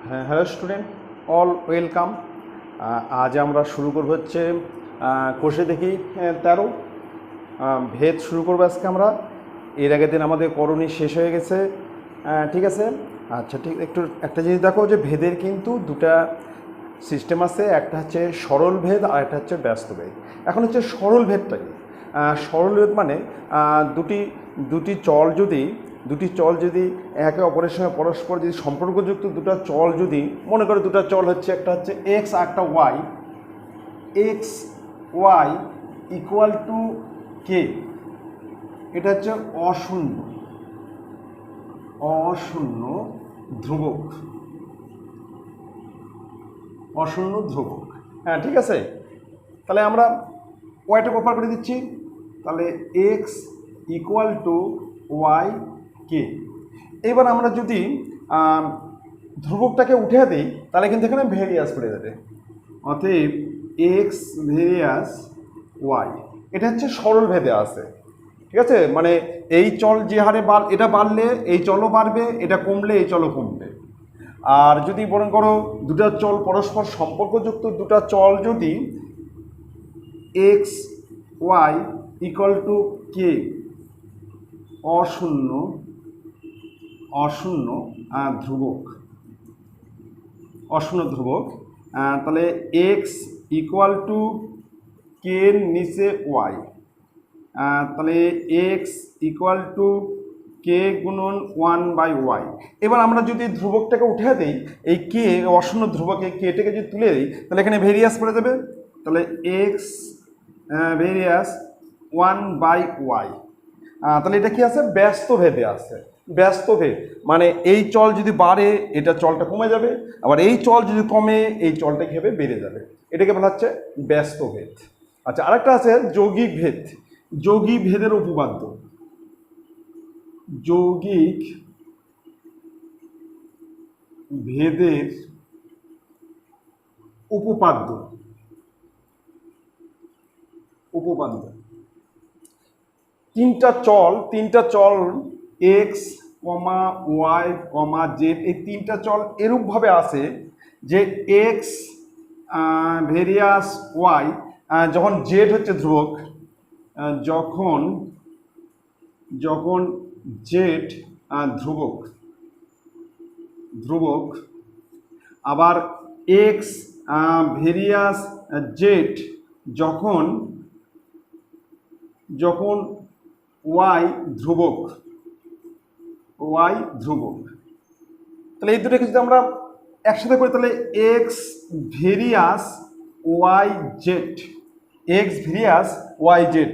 হ্যাঁ, hello student, all welcome. আজ আমরা শুরু করব হচ্ছে কোষে দেখি 13 ভেদ শুরু করবো আজকে আমরা। এর আগের দিন আমাদের করণী শেষ হয়ে গেছে, ঠিক আছে। আচ্ছা, ঠিক একটু একটা জিনিস দেখো যে ভেদের কিন্তু দুটা সিস্টেম আছে, একটা হচ্ছে সরল ভেদ আর একটা হচ্ছে ব্যস্ত ভেদ। এখন হচ্ছে সরল ভেদটা কি? সরল ভেদ মানে দুটি দুটি চল যদি একে অপরের সঙ্গে পরস্পর যদি সম্পর্কযুক্ত দুটো চল যদি মনে করো, দুটো চল হচ্ছে একটা হচ্ছে এক্স আর একটা Y, X Y equal to K, এটা হচ্ছে অশূন্য অশূন্য ধ্রুবক, অশূন্য ধ্রুবক। হ্যাঁ, ঠিক আছে। তাহলে আমরা ওয়াইটাকে অপার করে দিচ্ছি, তাহলে এক্স ইকুয়াল টু ওয়াই কে। এবার আমরা যদি ধ্রুবকটাকে উঠে দিই তাহলে কিন্তু এখানে ভেরিয়াস পড়ে যাবে, অতএব এক্স ভেরিয়াস ওয়াই। এটা হচ্ছে সরল ভেদে আছে, ঠিক আছে। মানে এই চল যে হারে এটা বাড়লে এই চলও বাড়বে, এটা কমলে এই চলও কমবে। আর যদি মনে করো দুটা চল পরস্পর সম্পর্কযুক্ত দুটা চল যদি এক্স ওয়াই ইকুয়াল টু কে, অশূন্য অশূন্য ধ্রুবক, অশূন্য ধ্রুবক, তাহলে এক্স ইকুয়াল টু কে নিচে ওয়াই, তাহলে এক্স ইকুয়াল টু কে গুণন 1/y। এবার আমরা যদি ধ্রুবকটাকে উঠে দিই, এই কে অশূন্য ধ্রুবকে কেটাকে যদি তুলে দিই তাহলে এখানে ভেরিয়াস পড়ে যাবে, তাহলে এক্স ভেরিয়াস 1/y। তাহলে এটা কি আছে? ব্যস্ত ভেদে আছে। ব্যস্ত ভেদ মানে এই চল যদি বাড়ে এটা চলটা কমে যাবে, আবার এই চল যদি কমে এই চলটা কী হবে? বেড়ে যাবে। এটাকে বলা হচ্ছে ব্যস্ত ভেদ। আচ্ছা, আরেকটা আছে যৌগিক ভেদ। যৌগিক ভেদের উপপাদ্য, যৌগিক ভেদের উপপাদ্য, উপপাদ্য তিনটা চল এক্স কমা ওয়াই কমা জেড, এই তিনটা চল এরূপভাবে আছে যে এক্স ভেরিয়াস ওয়াই, যখন জেড হচ্ছে ধ্রুবক, যখন যখন জেড ধ্রুবক ধ্রুবক, আবার এক্স ভেরিয়াস জেড যখন যখন ওয়াই ধ্রুবক, ওয়াই ধ্রুবক। তাহলে এই দুটোকে যদি আমরা একসাথে করি তাহলে x varies y z, x varies y z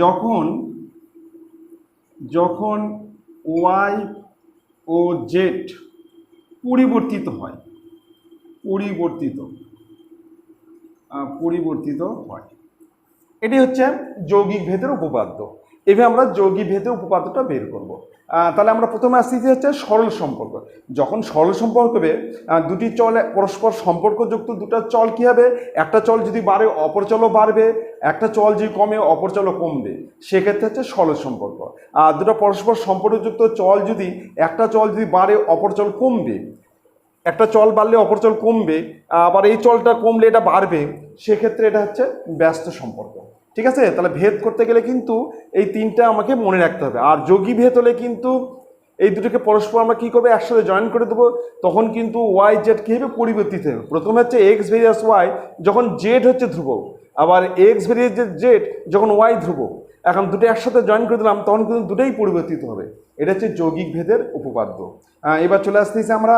যখন যখন ওয়াই ও জেড পরিবর্তিত হয়, পরিবর্তিত হয়, এটি হচ্ছে যৌগিক ভেদের উপপাদ্য। এভাবে আমরা যৌগিক ভেদের উপপাদ্যটা বের করব। তাহলে আমরা প্রথমে আসতেছি হচ্ছে সরল সম্পর্ক। যখন সরল সম্পর্ক হবে, দুটি চল পরস্পর সম্পর্কযুক্ত দুটো চল কী হবে? একটা চল যদি বাড়ে অপর চলও বাড়বে, একটা চল যদি কমে অপর চলও কমবে, সেক্ষেত্রে হচ্ছে সরল সম্পর্ক। আর দুটো পরস্পর সম্পর্কযুক্ত চল যদি একটা চল যদি বাড়ে অপর চল কমবে, একটা চল বাড়লে অপর চল কমবে, আবার এই চলটা কমলে এটা বাড়বে, সেক্ষেত্রে এটা হচ্ছে ব্যস্ত সম্পর্ক, ঠিক আছে। তাহলে ভেদ করতে গেলে কিন্তু এই তিনটা আমাকে মনে রাখতে হবে। আর যোগী ভেদ হলে কিন্তু এই দুটোকে পরস্পর আমরা কী করবো? একসাথে জয়েন করে দেবো, তখন কিন্তু ওয়াই জেড কী হবে? পরিবর্তিত হবে। প্রথমে হচ্ছে এক্স ভেরিয়াস ওয়াই যখন জেড হচ্ছে ধ্রুবক, আবার এক্স ভেরিয়াস জেড যখন ওয়াই ধ্রুবক। এখন দুটো একসাথে জয়েন করে দিলাম, তখন কিন্তু দুটোই পরিবর্তিত হবে। এটা হচ্ছে যৌগিক ভেদের উপপাদ্য। এবার চলে আসতেছি আমরা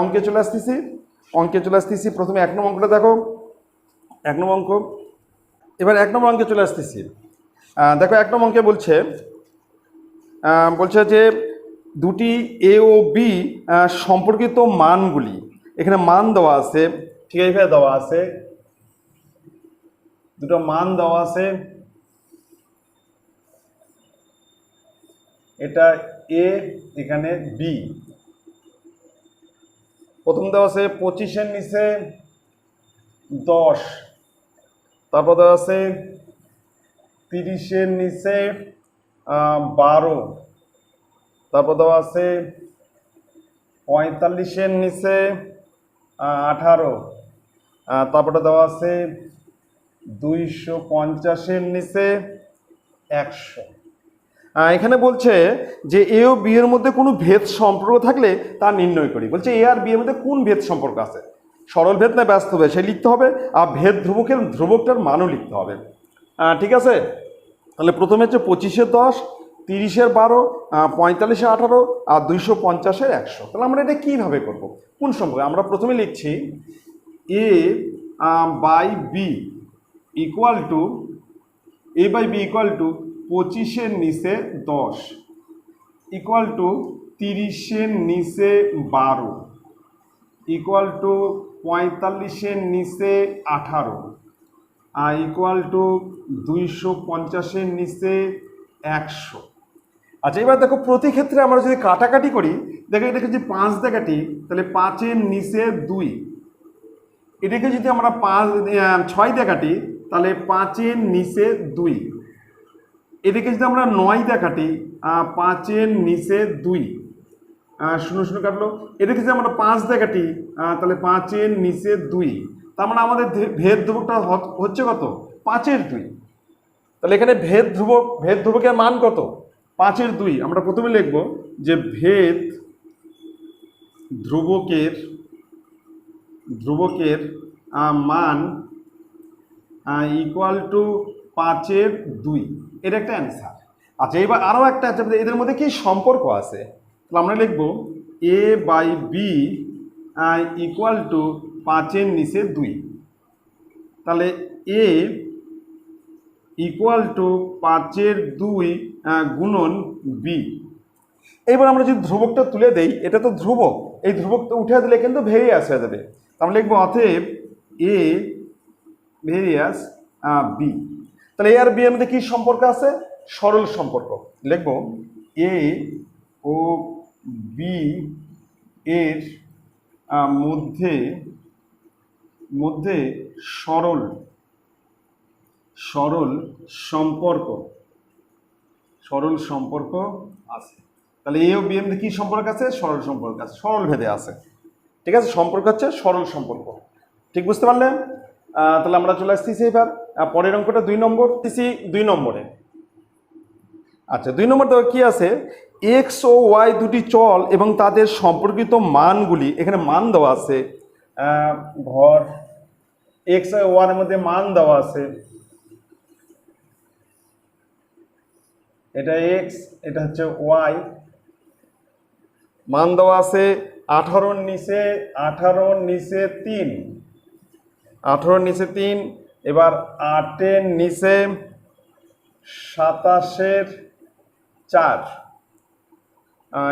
অঙ্কে চলে আসতেছি। প্রথমে 1 নম্বর অঙ্কটা দেখো, 1 নম্বর অঙ্ক। এবার 1 নম্বর অঙ্কে চলে আসতেছি। দেখো 1 নম্বর অঙ্কে বলছে যে দুটি এ ও বি সম্পর্কিত মানগুলি, এখানে মান দেওয়া আছে, ঠিক আছে, দেওয়া আছে দুটো মান দেওয়া আছে, এটা এ, এখানে বি। প্রথম দেওয়া আছে 25-এর নিচে 10, তারপর দেওয়া আছে 30-এর নিচে 12, তারপর দেওয়া আছে 45-এর নিচে 18, তারপরে দেওয়া আছে 250-এর নিচে 100। এখানে বলছে যে এ ও বি এর মধ্যে কোনো ভেদ সম্পর্ক থাকলে তা নির্ণয় করি। বলছে এ আর বি এর মধ্যে কোন ভেদ সম্পর্ক আছে, সরল ভেদ না ব্যস্ত ভেদ সে লিখতে হবে, আর ভেদ ধ্রুবকটার মানও লিখতে হবে। ঠিক আছে, তাহলে প্রথমে হচ্ছে 25-এর 10, 30-এর 12, 45-এর 18 আর 250-এর 100। তাহলে আমরা এটা কীভাবে করব, কোন সম্পর্কে? আমরা প্রথমে লিখছি A by B equal to, A by B equal to 25-এর নিচে 10 ইকুয়াল টু 30-এর নিচে 12 ইকুয়াল টু 45-এর নিচে 18 ইকুয়াল টু 250-এর নিচে 100। আচ্ছা, এবার দেখো প্রতি ক্ষেত্রে আমরা যদি কাটাকাটি করি, দেখো এটাকে যদি 5 দিয়ে কাটি তাহলে 5-এর নিচে 2, এটাকে যদি আমরা 6 দিয়ে কাটি তাহলে 5-এর নিচে 2, এটাকে যদি আমরা 9 দিয়ে কাটি 5-এর নিচে 2, 0 কাটলো। এটাকে যদি আমরা 5 দিয়ে কাটি তাহলে 5-এর নিচে 2, তার মানে আমাদের ভেদ ধ্রুবকটা হচ্ছে কত? 5-এর 2। তাহলে এখানে ভেদ ধ্রুবকের মান কত? 5-এর 2। আমরা প্রথমে লিখব যে ভেদ ধ্রুবকের মান ইকুয়াল টু 5-এর 2, এটা একটা অ্যান্সার। আচ্ছা, এবার আরও একটা আছে, এদের মধ্যে কি সম্পর্ক আছে? তাহলে আমরা লিখব এ বাই বি ইকুয়াল টু 5-এর নিচে 2, তাহলে এ ইকুয়াল টু 5-এর 2 গুণন বি। এবার আমরা যদি ধ্রুবকটা তুলে দেই, এটা তো ধ্রুবক, এই ধ্রুবকটা উঠে দিলে কিন্তু ভেরিয়াস হয়ে যাবে। আমরা লিখবো অতএব এ ভেরিয়াস বি। তাহলে এ আর বি এর মধ্যে কি সম্পর্ক আছে? সরল সম্পর্ক। লিখবো এ ও বি এর মধ্যে সরল সম্পর্ক আছে। তাহলে এ ও বি এর মধ্যে কি সম্পর্ক আছে? সরল সম্পর্ক আছে, সরল ভেদে আছে। ঠিক আছে, সম্পর্ক হচ্ছে সরল সম্পর্ক। ঠিক বুঝতে পারলেন? তাহলে আমরা চলে আসতেছি এবার পরের অঙ্কটা 2 নম্বর। 2 নম্বরে। আচ্ছা, 2 নম্বর কি আছে? এক্স ও ওয়াই দুটি চল এবং তাদের সম্পর্কিত মানগুলি, এখানে মান দেওয়া আছে, ভর এক্স আর ওয়াই এর মধ্যে মান দেওয়া আছে, এটা এক্স, এটা হচ্ছে ওয়াই, মান দেওয়া আছে 18-র নিচে 3, 18-র নিচে 3, এবার 8-এর নিচে 27-এর 4,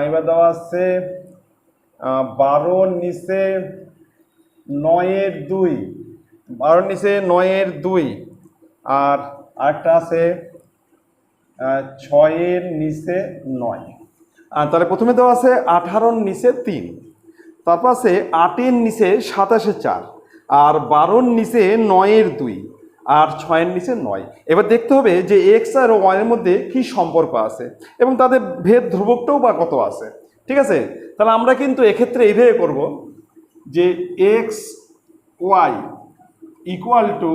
এবার দেওয়া আছে 12-র নিচে 9-এর 2, 12-র নিচে 9-এর 2, আর আরেকটা আছে 6-এর নিচে 9। তাহলে প্রথমে দেওয়া আছে 18-র নিচে 3, তারপর আছে 8-এর নিচে 27-এর 4, আর 12-র নিচে 9-এর 2, আর 6-এর নিচে 9। এবার দেখতে হবে যে এক্স আর ওয়াই এর মধ্যে কি সম্পর্ক আছে এবং তাদের ভেদ ধ্রুবকটাও বা কত আছে। ঠিক আছে, তাহলে আমরা কিন্তু এক্ষেত্রে এইভাবে করব যে এক্স ওয়াই ইকুয়াল টু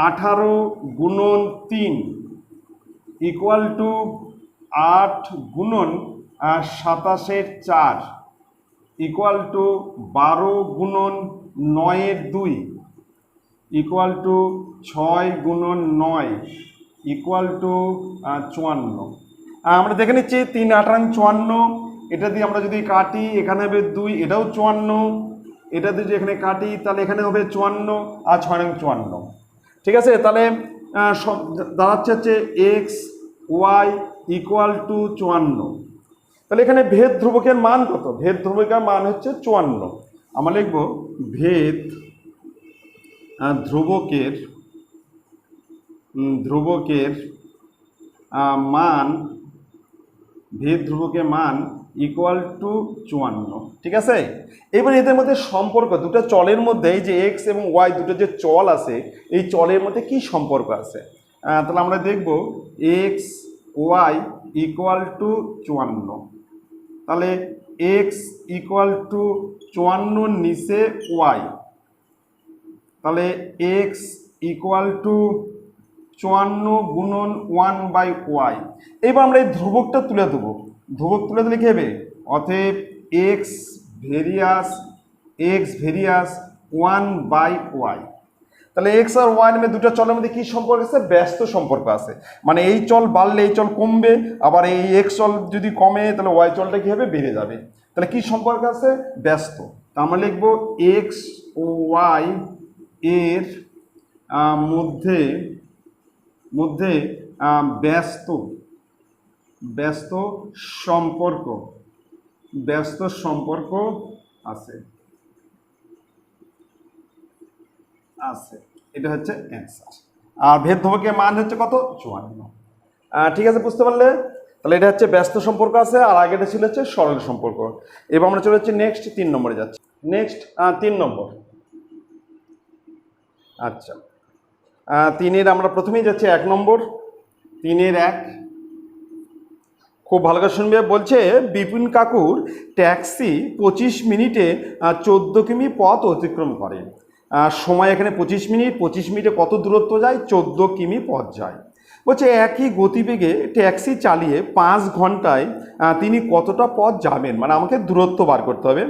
18 গুণন 3 ইকুয়াল টু 8 গুণন 27-এর 4 ইকুয়াল টু 12 গুণন 9-এর 2 ইকুয়াল টু 6 গুণন 9 ইকুয়াল টু 54। আমরা দেখে নিচ্ছি 3 8 54, এটা দিয়ে আমরা যদি কাটি এখানে হবে 2, এটাও 54, এটা দিয়ে যদি এখানে কাটি তাহলে এখানে হবে 54 আর 6 54। ঠিক আছে, তাহলে দাঁড়াচ্ছে হচ্ছে এক্স ওয়াই ইকুয়াল টু 54। তাহলে এখানে ভেদ ধ্রুবকের মান কত? ভেদ ধ্রুবকের মান হচ্ছে 54। আমরা লিখব ভেদ ধ্রুবকের মান, ভেদ ধ্রুবকের মান ইকুয়াল টু 54। ঠিক আছে, এবার এদের মধ্যে সম্পর্ক, দুটো চলের মধ্যে এই যে এক্স এবং ওয়াই দুটো যে চল আছে, এই চলের মধ্যে কি সম্পর্ক আছে? তাহলে আমরা দেখব এক্স ওয়াই ইকুয়াল টু 54। তাহলে এক্স ইকুয়াল টু 54 নিচে ওয়াই, তাহলে এক্স ইকুয়াল টু 54 গুণন 1/y। এবার আমরা এই ধ্রুবকটা তুলে দেবো, ধ্রুবক তুলে দিলে কি হবে, অতএব এক্স ভেরিয়াস 1/y। তাহলে এক্স আর ওয়াই নামে দুটো চলের মধ্যে কি সম্পর্ক আছে, ব্যস্ত সম্পর্ক আছে। মানে এই চল বাড়লে এই চল কমবে, আবার এই এক্স চল যদি কমে তাহলে ওয়াই চলটা কি হবে, বেড়ে যাবে। তাহলে কি সম্পর্ক আছে, ব্যস্ত। তা আমরা লিখবো এক্স ও ওয়াই এর মধ্যে ব্যস্ত সম্পর্ক আছে। এটা হচ্ছে অ্যান্সার। আর ভেদ ধ্রুবকের মান হচ্ছে কত, 54। ঠিক আছে, বুঝতে পারলে? তাহলে এটা হচ্ছে ব্যস্ত সম্পর্ক আছে, আর আগেটা ছিল হচ্ছে সরল সম্পর্ক। এবার আমরা চলে যাচ্ছি নেক্সট 3 নম্বরে যাচ্ছি। নেক্সট 3 নম্বর। আচ্ছা, 3-এর আমরা প্রথমেই যাচ্ছি 1 নম্বর। 3-এর 1 খুব ভালো করে শুনবে। বলছে বিপিন কাকুর ট্যাক্সি 25 মিনিটে 14 কিমি পথ অতিক্রম করে। সময় এখানে 25 মিনিট, 25 মিনিটে কত দূরত্ব যায়, 14 কিমি পথ যায়। বলছে একই গতিবেগে ট্যাক্সি চালিয়ে 5 ঘন্টায় তিনি কতটা পথ যাবেন, মানে আমাকে দূরত্ব বার করতে হবে।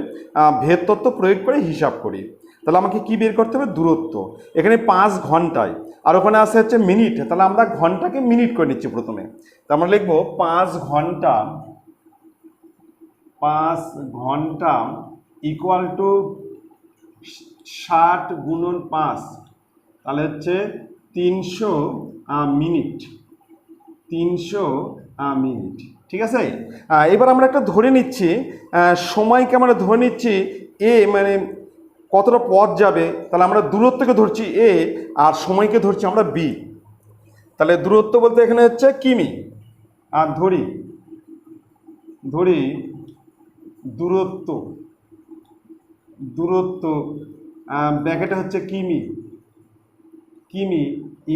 ভেদ তত্ত্ব প্রয়োগ করে হিসাব করি। তাহলে আমাকে কি বের করতে হবে, দূরত্ব। এখানে 5 ঘন্টায়, আর ওখানে আসে হচ্ছে মিনিট, তাহলে আমরা ঘন্টাকে মিনিট করে নিচ্ছি প্রথমে। তা আমরা লিখবো 5 ঘন্টা ইকুয়াল টু 60 গুণন 5, তাহলে হচ্ছে 300 মিনিট। 300 মিনিট, ঠিক আছে। এবার আমরা একটা ধরে নিচ্ছি, সময়কে আমরা ধরে নিচ্ছি এ, মানে কতটা পথ যাবে। তাহলে আমরা দূরত্বকে ধরছি এ, আর সময়কে ধরছি আমরা বি। তাহলে দূরত্ব বলতে এখানে হচ্ছে কিমি, আর ধরি দূরত্ব ব্র্যাকেটে হচ্ছে কিমি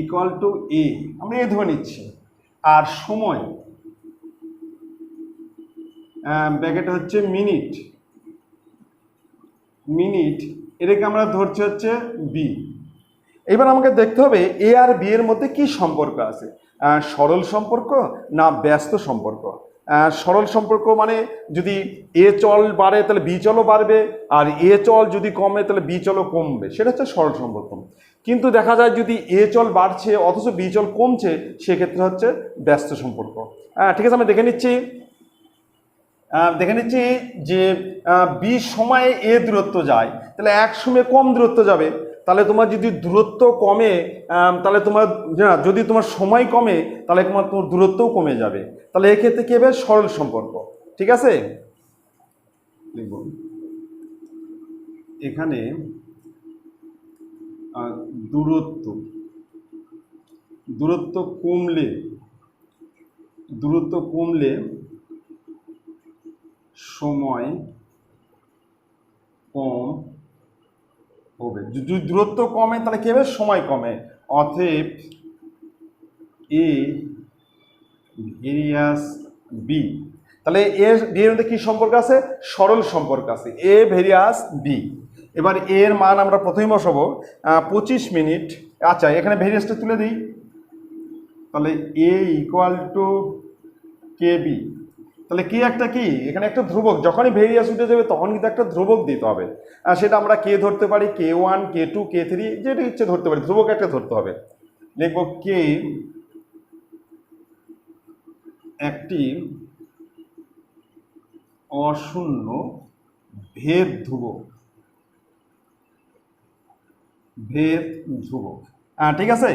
ইকুয়াল টু এ, আমরা এ ধরে নিচ্ছি। আর সময় ব্র্যাকেটে হচ্ছে মিনিট, এটাকে আমরা ধরছি হচ্ছে বি। এবার আমাকে দেখতে হবে এ আর বি এর মধ্যে কি সম্পর্ক আছে, সরল সম্পর্ক না ব্যস্ত সম্পর্ক। সরল সম্পর্ক মানে যদি এ চল বাড়ে তাহলে বি চলও বাড়বে, আর এ চল যদি কমে তাহলে বি চলও কমবে, সেটা হচ্ছে সরল সম্পর্ক। কিন্তু দেখা যায় যদি এ চল বাড়ছে অথচ বি চল কমছে, সেক্ষেত্রে হচ্ছে ব্যস্ত সম্পর্ক। ঠিক আছে, আমি দেখে নিচ্ছি যে বি সময়ে এ দূরত্ব যায়, তাহলে এক সময়ে কম দূরত্ব যাবে। তাহলে তোমার যদি দূরত্ব কমে, তাহলে তোমার যদি তোমার সময় কমে, তাহলে তোমার দূরত্বও কমে যাবে। তাহলে এক্ষেত্রে কি হবে, সরল সম্পর্ক। ঠিক আছে, লিখব এখানে দূরত্ব কমলে সময় কম হবে। যদি দূরত্ব কমে তাহলে কি হবে, সময় কমে। অতএব এ ভেরিয়াস বি, তাহলে এর বি এর মধ্যে কি সম্পর্ক আছে, সরল সম্পর্ক আছে, এ ভেরিয়াস বি। এবার এর মান আমরা প্রথমেই বসাবো 25 মিনিট। আচ্ছা, এখানে ভেরিয়াসটা তুলে দিই, তাহলে A equal to K B. তাহলে কি একটা কি, এখানে একটা ধ্রুবক, যখনই ভেরিয়াস উঠে যাবে তখন কিন্তু একটা ধ্রুবক দিতে হবে। সেটা আমরা কে ধরতে পারি, K1, K2, K3, যেটা ইচ্ছে ধরতে পারি, ধ্রুবক একটা ধরতে হবে। লিখব কে একটি অশূন্য ভেদ ধ্রুবক। ঠিক আছে,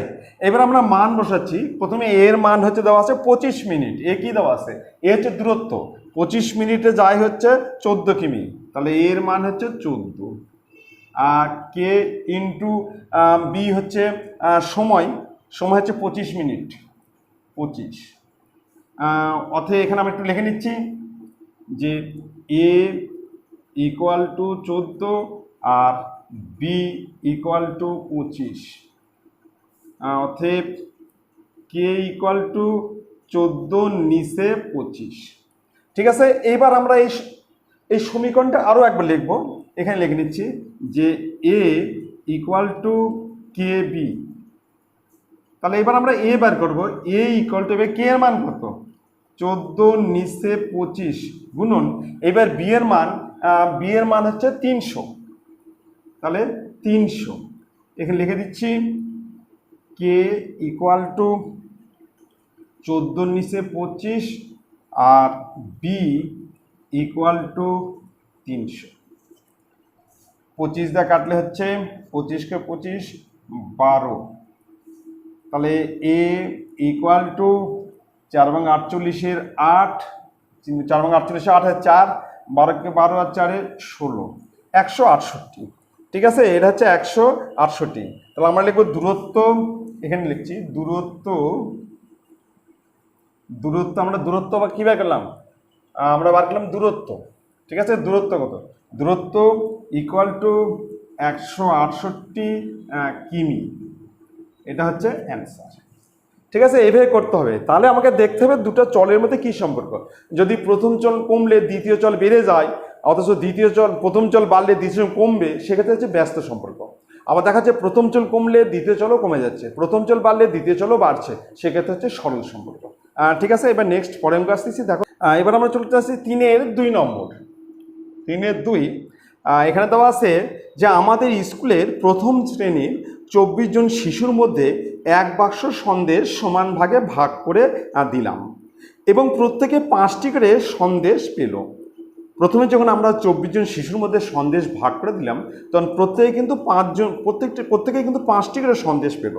এবার আমরা মান বসাচ্ছি। প্রথমে এর মান হচ্ছে দেওয়া আছে 25 মিনিট। এ কি দেওয়া আছে, এ হচ্ছে দূরত্ব, 25 মিনিটে যায় হচ্ছে 14 কিমি, তাহলে এর মান হচ্ছে 14। আর কে ইন্টু বি হচ্ছে সময় হচ্ছে 25 মিনিট, 25। অতএব এখানে আমরা একটু লিখে নিচ্ছি যে এ ইকুয়াল টু 14 আর বি ইকুয়াল টু 25। অতএব কে ইকুয়াল টু 14 নিচে 25। ঠিক আছে, এইবার আমরা এই এই সমীকরণটা আরও একবার লিখবো, এখানে লিখে নিচ্ছি যে A equal to K B. তাহলে এবার আমরা এ বার করবো, এ ইকুয়াল টু কে এর মান কত, 14 নিচে 25 গুণন, এবার বি এর মান হচ্ছে 300, তাহলে 300 এখানে লিখে দিচ্ছি কে ইকুয়াল টু 14 নিচে 25 আর বি ইকুয়াল টু 300। 25 দিয়ে কাটলে হচ্ছে 25 কে 25 12, তাহলে এ ইকুয়াল টু 4 ভাঙ 48 8, 4 ভাঙ 48 8 4, 12 কে 12 আর 4 16, 168। ঠিক আছে, এটা হচ্ছে 168। তাহলে আমরা লিখবো দূরত্ব, এখানে লিখছি দূরত্ব আমরা দূরত্ব আবার কী বার করলাম, আমরা বার করলাম দূরত্ব। ঠিক আছে, দূরত্ব কত, দূরত্ব ইকুয়াল টু 168 কিমি, এটা হচ্ছে অ্যান্সার। ঠিক আছে, এইভাবে করতে হবে। তাহলে আমাকে দেখতে হবে দুটো চলের মধ্যে কী সম্পর্ক। যদি প্রথম চল কমলে দ্বিতীয় চল বেড়ে যায়, অথচ প্রথম চল বাড়লে দ্বিতীয় চল কমবে, সেক্ষেত্রে হচ্ছে ব্যস্ত সম্পর্ক। আবার দেখা যাচ্ছে প্রথম চল কমলে দ্বিতীয় চলও কমে যাচ্ছে, প্রথম চল বাড়লে দ্বিতীয় চলও বাড়ছে, সেক্ষেত্রে হচ্ছে সরল সম্পর্ক। ঠিক আছে, এবার নেক্সট পরের অঙ্ক আসতেছি। দেখো এবার আমরা চলতে আসছি 3-2 নম্বর। 3-2 এখানে দেওয়া আছে যে আমাদের স্কুলের প্রথম শ্রেণীর 24 জন শিশুর মধ্যে এক বাক্স সন্দেশ সমান ভাগে ভাগ করে দিলাম এবং প্রত্যেকে 5টি করে সন্দেশ পেল। প্রথমে যখন আমরা 24 জন শিশুর মধ্যে সন্দেশ ভাগ করে দিলাম, তখন প্রত্যেকে কিন্তু প্রত্যেকে কিন্তু 5টি করে সন্দেশ পেল।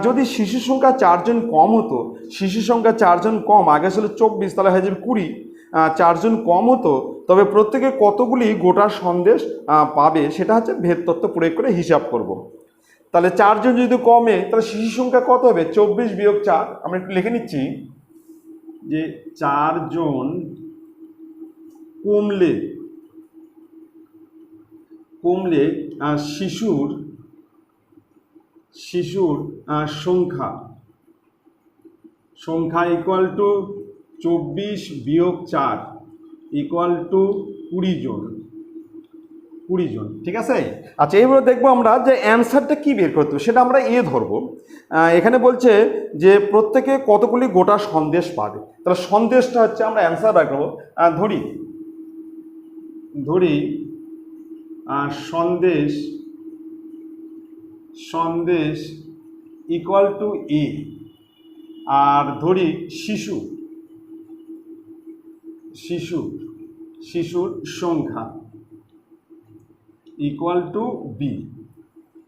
যদি শিশু সংখ্যা 4 জন কম হতো, শিশু সংখ্যা 4 জন কম, আগে ছিল 24, তাহলে হয়ে যাবে 20, 4 জন কম হতো, তবে প্রত্যেকে কতগুলি গোটা সন্দেশ পাবে সেটা হচ্ছে ভেদ তত্ত্ব প্রয়োগ করে হিসাব করব। তাহলে 4 জন যদি কমে, তাহলে শিশু সংখ্যা কত হবে, 24 বিয়োগ 4। আমরা একটু লিখে নিচ্ছি যে 4 জন কমলে শিশুর সংখ্যা ইকুয়াল টু 24 বিয়োগ 4 ইকুয়াল টু 20 জন। ঠিক আছে, আচ্ছা এইবার দেখবো আমরা যে অ্যান্সারটা কি বের করতে হবে, সেটা আমরা ধরবো। এখানে বলছে যে প্রত্যেকে কতগুলি গোটা সন্দেশ পাবে, তাহলে সন্দেশটা হচ্ছে আমরা অ্যান্সার বের করবো। ধরি সন্দেশ ইকুয়াল টু এ, আর ধরি শিশুর সংখ্যা ইকুয়াল টু বি।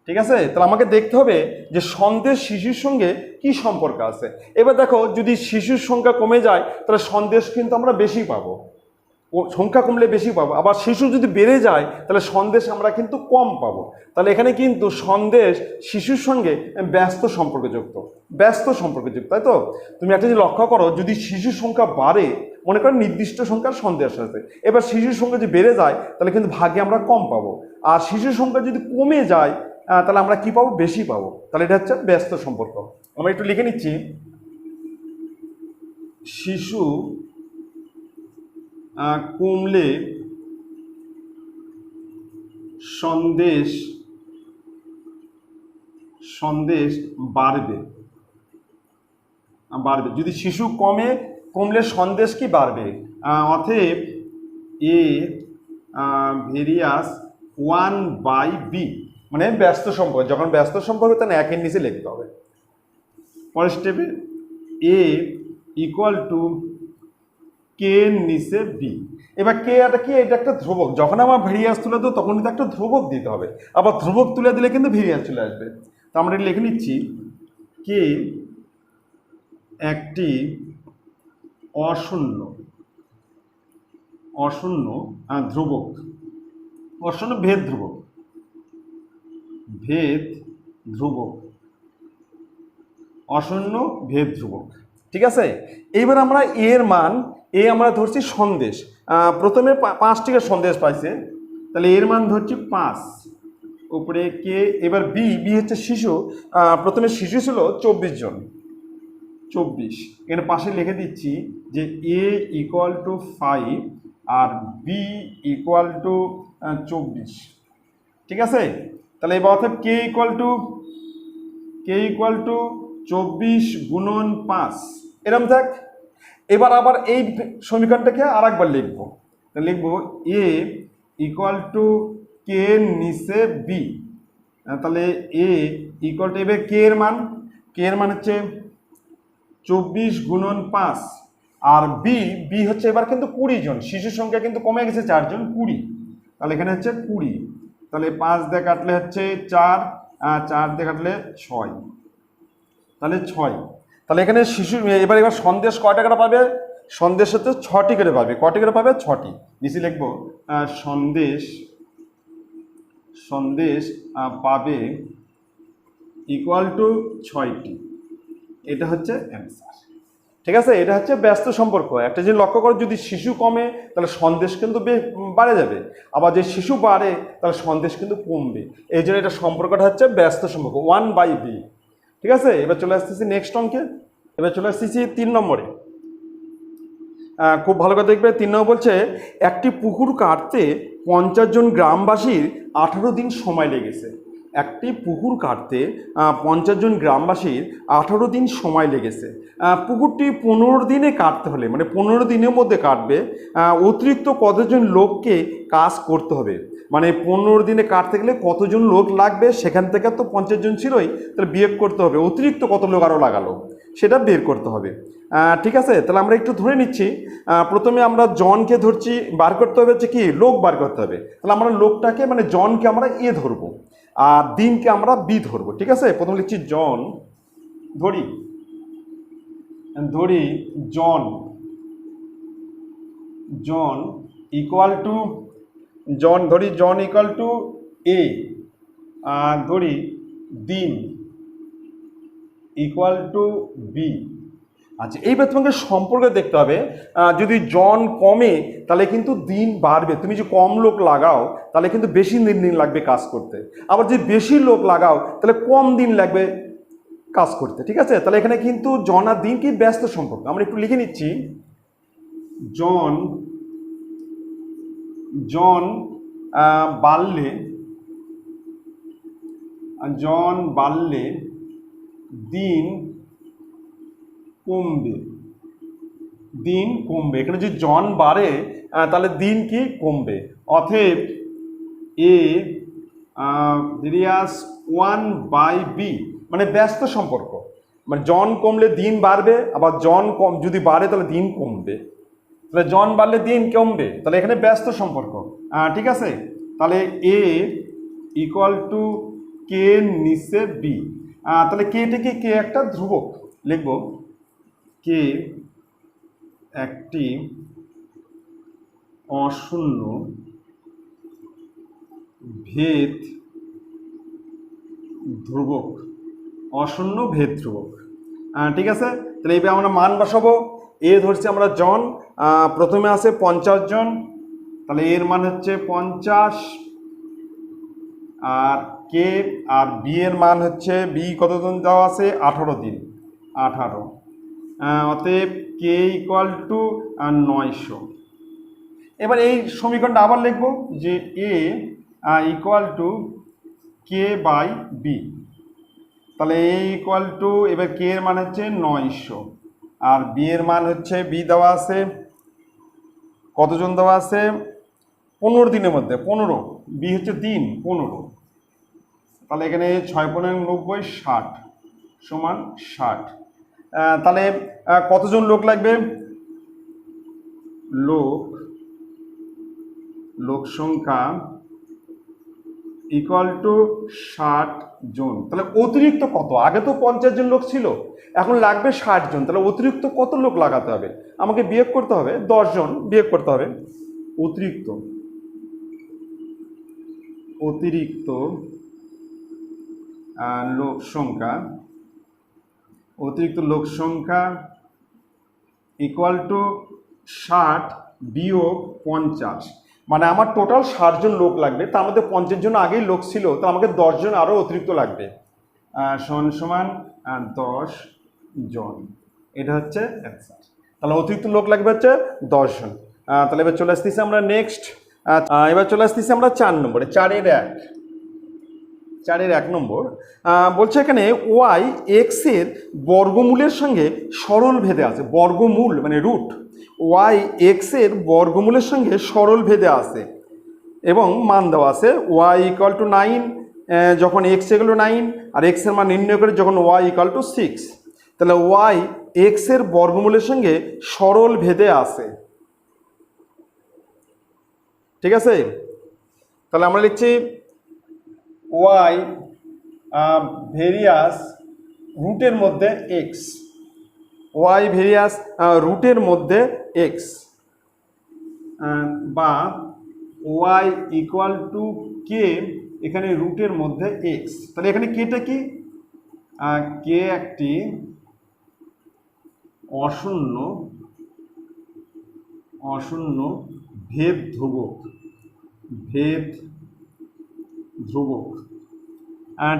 ঠিক আছে, তাহলে আমাকে দেখতে হবে যে সন্দেশ শিশুর সঙ্গে কি সম্পর্ক আছে। এবার দেখো, যদি শিশুর সংখ্যা কমে যায় তাহলে সন্দেশ কিন্তু আমরা বেশি পাবো, সংখ্যা কমলে বেশি পাবো। আবার শিশু যদি বেড়ে যায় তাহলে সন্দেশ আমরা কিন্তু কম পাবো। তাহলে এখানে কিন্তু সন্দেশ শিশুর সঙ্গে ব্যস্ত সম্পর্কযুক্ত, তাই তো? তুমি একটা যদি লক্ষ্য করো, যদি শিশুর সংখ্যা বাড়ে, মনে করো নির্দিষ্ট সংখ্যার সন্দেশ আছে, এবার শিশুর সংখ্যা যদি বেড়ে যায় তাহলে কিন্তু ভাগে আমরা কম পাবো, আর শিশুর সংখ্যা যদি কমে যায় তাহলে আমরা কি পাবো, বেশি পাবো। তাহলে এটা হচ্ছে ব্যস্ত সম্পর্ক। আমরা একটু লিখে নিচ্ছি, শিশু কমলে সন্দেশ বাড়বে। যদি শিশু কমলে সন্দেশ কি বাড়বে, অতএব এ ভেরিয়াস 1/b, মানে ব্যস্ত সম্পর্ক। যখন ব্যস্ত সম্পর্ক তখন 1-এর নিচে লিখতে হবে। পরের স্টেপে এ ইকুয়াল টু কে নিচে বি। এবার কে এটা কি, এটা একটা ধ্রুবক। যখন আমার ভেরিয়ান্স তুলে দেবো তখন কিন্তু একটা ধ্রুবক দিতে হবে, আবার ধ্রুবক তুলে দিলে কিন্তু ভেরিয়ান্স চলে আসবে। তো আমরা লিখে নিচ্ছি কে একটি অশূন্য ধ্রুবক, অশূন্য ভেদ ধ্রুবক। ঠিক আছে, এইবার আমরা এর মান, আমরা ধরছি সন্দেশ, প্রথমে 5টি সন্দেশ পাইছে, তাহলে এর মান ধরছি 5, উপরে কে। এবার বি হচ্ছে শিশু, প্রথমে শিশু ছিল 24 জন, 24, এখানে পাশে লিখে দিচ্ছি যে এ ইকুয়াল টু 5, আর বি ইকুয়াল টু 24। ঠিক আছে, তাহলে এবার অর্থাৎ কে ইকুয়াল টু 24 গুণন 5 এরম থাক। এবার আবার এই সমীকরণটাকে আর একবার লিখবো, লিখবো এ ইকুয়াল টু কে নিচে বি। তাহলে এ ইকুয়াল টু এবার কে এর মান হচ্ছে 24 গুণন 5 আর বি হচ্ছে এবার কিন্তু 20 জন, শিশুর সংখ্যা কিন্তু কমে গেছে 4 জন, 20। তাহলে এখানে হচ্ছে 20, তাহলে 5 দিয়ে কাটলে হচ্ছে 4, 4 দিয়ে কাটলে 6, তাহলে 6। তাহলে এখানে শিশু এবার সন্দেশ কয়টা করে পাবে? সন্দেশ হচ্ছে 6টি করে পাবে। কয়টি করে পাবে? 6টি। নিচে লিখবো সন্দেশ পাবে ইকুয়াল টু 6টি। এটা হচ্ছে অ্যান্সার। ঠিক আছে, এটা হচ্ছে ব্যস্ত সম্পর্ক। একটা জিনিস লক্ষ্য করো, যদি শিশু কমে তাহলে সন্দেশ কিন্তু বাড়ে যাবে, আবার যে শিশু বাড়ে তাহলে সন্দেশ কিন্তু কমবে। এই জন্য এটা সম্পর্কটা হচ্ছে ব্যস্ত সম্পর্ক, 1/b। ঠিক আছে, এবার চলে আসতেছি নেক্সট অঙ্কে। এবার চলে আসতেছি 3 নম্বরে। খুব ভালো করে দেখবে, 3 নম্বর বলছে একটি পুকুর কাটতে 50 জন গ্রামবাসীর 18 দিন সময় লেগেছে। একটি পুকুর কাটতে 50 জন গ্রামবাসীর 18 দিন সময় লেগেছে। পুকুরটি 15 দিনে কাটতে হলে, মানে 15 দিনের মধ্যে কাটবে, অতিরিক্ত কতজন লোককে কাজ করতে হবে? মানে 15 দিনে কাটতে গেলে কতজন লোক লাগবে, সেখান থেকে তো 50 জন ছিলই, তাহলে বিয়োগ করতে হবে অতিরিক্ত কত লোক আরও লাগালো, সেটা বের করতে হবে। ঠিক আছে, তাহলে আমরা একটু ধরে নিচ্ছি। প্রথমে আমরা জনকে ধরছি, বার করতে হবে হচ্ছে কি, লোক বার করতে হবে। তাহলে আমরা লোকটাকে মানে জনকে আমরা এ ধরবো আর দিনকে আমরা বি ধরবো। ঠিক আছে, প্রথমে লিখছি জন, ধরি জন ইকুয়াল টু জন ইকুয়াল টু এ, ধরি দিন ইকুয়াল টু বি। আচ্ছা, এইবার তোমাকে সম্পর্ক দেখতে হবে। যদি জন কমে তাহলে কিন্তু দিন বাড়বে। তুমি যে কম লোক লাগাও তাহলে কিন্তু বেশি দিন লাগবে কাজ করতে, আবার যদি বেশি লোক লাগাও তাহলে কম দিন লাগবে কাজ করতে। ঠিক আছে, তাহলে এখানে কিন্তু জন আর দিন কি ব্যস্ত সম্পর্ক। আমরা একটু লিখে নিচ্ছি, জন বাড়লে দিন কমবে। এখানে যদি জন বাড়ে তাহলে দিন কি কমবে। অতএব এ রিয়াস 1/b, মানে ব্যস্ত সম্পর্ক। মানে জন কমলে দিন বাড়বে, আবার জন যদি বাড়ে তাহলে দিন কমবে। তাহলে জন বাড়লে দিন কমবে, তাহলে এখানে ব্যস্ত সম্পর্ক। ঠিক আছে, তাহলে এ ইকুয়াল টু কে নিচে বি। তাহলে কেটাকে কে একটা ধ্রুবক লিখব, কে একটি অশূন্য ভেদ ধ্রুবক, ঠিক আছে, তাহলে এইভাবে আমরা মান বসাবো। এ ধরছি আমরা জন, প্রথমে আছে 50 জন, তাহলে এর মান হচ্ছে 50, আর কে আর বি এর মান হচ্ছে, বি কতজন দেওয়া আছে 18 দিন, 18। অতএব কে ইকুয়াল টু 900। এবার এই সমীকরণটা আবার লিখবো যে A equal to K by B. তাহলে এ ইকুয়াল টু, এবার কে এর মান হচ্ছে 900 আর বি এর মান হচ্ছে, বি দেওয়া আছে কতজন দেওয়া আছে 15 দিনের মধ্যে, 15, বি হচ্ছে দিন 15। তাহলে এখানে 6 × 90 60 সমান 60। তাহলে কতজন লোক লাগবে? লোক সংখ্যা ইকুয়াল টু 60 জন। তাহলে অতিরিক্ত কত? আগে তো 50 জন লোক ছিল, এখন লাগবে 60 জন। তাহলে অতিরিক্ত কত লোক লাগাতে হবে? আমাকে বিয়োগ করতে হবে, 10 জন বিয়োগ করতে হবে। অতিরিক্ত লোক সংখ্যা ইকুয়াল টু 60 বিয়োগ 50। মানে আমার টোটাল 60 জন লোক লাগবে, তার মধ্যে 50 জন আগেই লোক ছিল, তো আমাকে 10 জন আরও অতিরিক্ত লাগবে, সমান 10 জন। এটা হচ্ছে অ্যান্সার। তাহলে অতিরিক্ত লোক লাগবে হচ্ছে 10 জন। তাহলে এবার চলে আসতেছি আমরা নেক্সট, এবার চলে আসতেছি আমরা 4 নম্বরে, 4-এর 1 নম্বর। বলছে এখানে ওয়াই এক্স এর বর্গমূলের সঙ্গে সরল ভেদে আছে। বর্গমূল মানে রুট, ওয়াই এক্স এর বর্গমূলের সঙ্গে সরল ভেদে আছে এবং মান দেওয়া আছে ওয়াই ইকুয়াল টু 9 যখন এক্স এগুলো 9 আর এক্স এর মান নির্ণয় করে যখন ওয়াই ইকুয়াল টু 6, তাহলে ওয়াই এক্স এর বর্গমূলের সঙ্গে সরল ভেদে আছে। ঠিক আছে, তাহলে আমরা লিখছি ওয়াই ভেরিয়াস রুটের মধ্যে এক্স, ওয়াই ভেরিয়াস রুটের মধ্যে এক্স, বা ওয়াই ইকুয়াল টু কে এখানে রুটের মধ্যে এক্স। তাহলে এখানে কেটা কি, কে একটি অশূন্য ভেদ ধ্রুবক,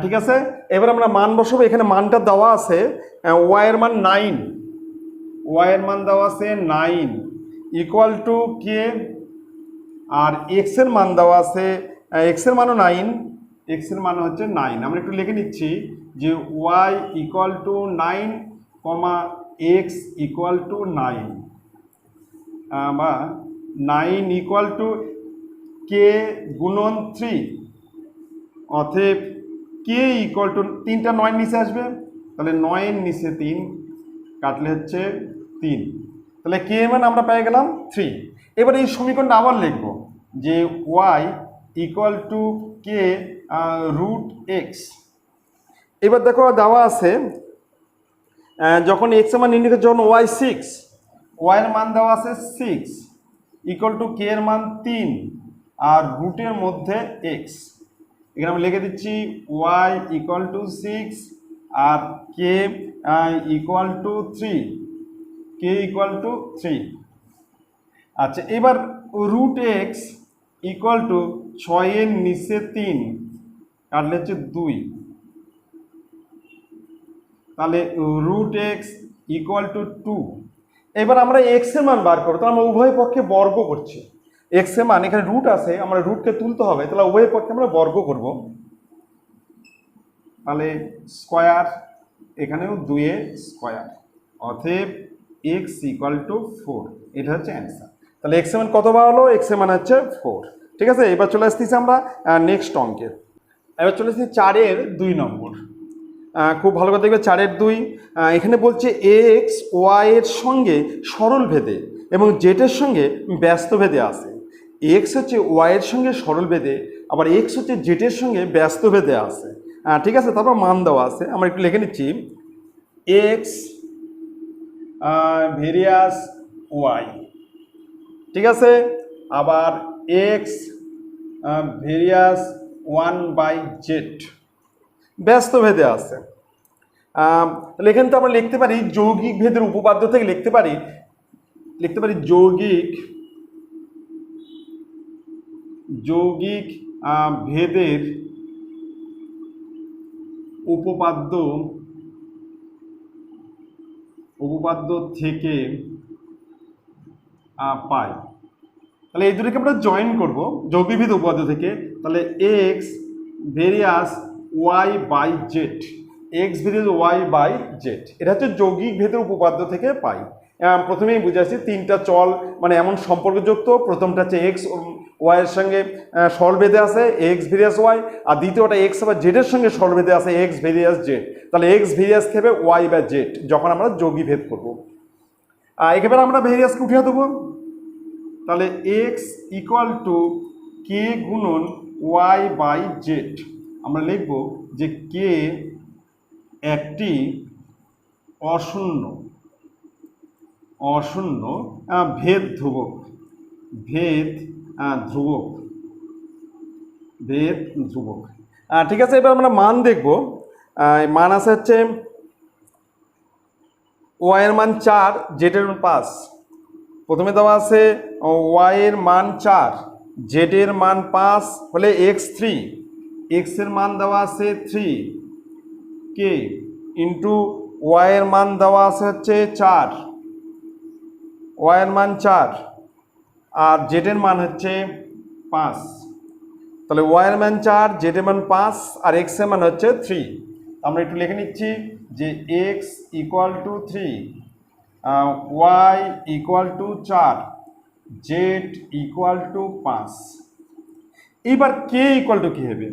ঠিক আছে। এবার আমরা মান বসাবো, এখানে মানটা দেওয়া আছে ওয়াই এর মান 9, ওয়াই এর মান দেওয়া আছে 9 ইকুয়াল টু কে, আর এক্স এর মান দেওয়া আছে, এক্স এর মানও 9, এক্স এর মান হচ্ছে 9। আমরা একটু লিখে নিচ্ছি যে y equal to 9 comma x equal to 9, বা 9 ইকুয়াল টু কে গুণন 3, অতএব কে ইকুয়াল টু 3টা 9 নিচে আসবে, তাহলে 9 এর নিচে 3 কাটলে হচ্ছে 3, তাহলে কে মান আমরা পেয়ে গেলাম 3। এবার এই সমীকরণটা আবার লিখব যে y equal to k root x. এবার দেখো দেওয়া আছে যখন এক্স এর মান নির্ণয় করে যখন ওয়াই 6, ওয়াই এর মান দেওয়া আছে 6 ইকুয়াল টু কে এর মান 3 আর রুটের মধ্যে এক্স। এখানে আমি লিখে দিচ্ছি ওয়াই ইকুয়াল টু 6 আর k equal to 3, k equal to 3। আচ্ছা, এবার রুট এক্স ইকুয়াল টু 6 এর নিচে 3 কাটলে হচ্ছে 2, তাহলে রুট এক্স ইকুয়াল টু 2। এবার আমরা এক্স এর মান বার করবো, তাহলে আমরা উভয় পক্ষে বর্গ করছি। এক্স এর মান এখানে রুট আছে, আমরা রুটকে তুলতে হবে, তাহলে উভয় পক্ষে আমরা বর্গ করব, তাহলে স্কোয়ার, এখানেও 2 এর স্কোয়ার, অতএব এক্স ইকুয়াল টু 4। এটা হচ্ছে অ্যান্সার। তাহলে এক্স এর মান কত বার হলো, এক্স এর মান হচ্ছে 4। ঠিক আছে, এবার চলে আসতেছি আমরা নেক্সট অঙ্কে। এবার চলে আসছি 4-এর 2 নম্বর। খুব ভালো করে দেখবে 4-এর 2। এখানে বলছে এক্স ওয়াই এর সঙ্গে সরল ভেদে এবং জেটের সঙ্গে ব্যস্ত ভেদে আছে। এক্স হচ্ছে ওয়াই এর সঙ্গে সরল ভেদে, আবার এক্স হচ্ছে জেটের সঙ্গে ব্যস্ত ভেদে আছে। ঠিক আছে, তারপর মান দেওয়া আছে, আমরা একটু লিখে নিচ্ছি এক্স ভেরিয়াস ওয়াই। ঠিক আছে, আবার এক্স ভেরিয়াস 1/z ব্যস্ত ভেদে আছে। তাহলে এখানে তো আমরা লিখতে পারি যৌগিক ভেদের উপপাদ্য থেকে লিখতে পারি যৌগিক ভেদের উপপাদ্য থেকে পাই। তাহলে এই দুটোকে আমরা জয়েন করব যৌগিক ভেদ উপপাদ্য থেকে। তাহলে x varies y by z, x varies y by z, এটা হচ্ছে যৌগিক ভেদের উপপাদ্য থেকে পাই। প্রথমেই বুঝাচ্ছি 3টা চল মানে এমন সম্পর্কযুক্ত, প্রথমটা হচ্ছে এক্স ওয়াই এর সঙ্গে সরল ভেদে আছে এক্স ভেরিয়াস ওয়াই, আর দ্বিতীয়টা এক্স বা জেডের সঙ্গে সরল ভেদে আছে এক্স ভেরিয়াস জেড। তাহলে এক্স ভেরিয়াস থেকে ওয়াই বা জেড যখন আমরা যৌগিক ভেদ করব, একেবারে আমরা ভেরিয়াসকে উঠিয়ে দেবো। তাহলে এক্স ইকুয়াল টু কে গুণন ওয়াই বাই জেড। আমরা লিখব যে কে একটি অশূন্য ভেদ ধ্রুবক, ঠিক আছে। এবার আমরা মান দেখব। মান আছে হচ্ছে ওয়াই এর মান 4, জেড এর মান 5। প্রথমে দেওয়া আছে ওয়াই এর মান 4, জেড এর মান 5 হলে এক্স 3, এক্স এর মান দেওয়া আছে 3 কে ইন্টু ওয়াই এর মান দেওয়া আছে হচ্ছে 4, ওয়াই এর মান 4 আর জেডের মান হচ্ছে 5। তাহলে ওয়াইয়ের মান 4, জেডের মান 5 আর এক্সের মান হচ্ছে 3। আমরা একটু লিখে নিচ্ছি যে x equal to 3, y equal to 4, z equal to 5। এইবার কে ইকুয়াল টু কী হবে?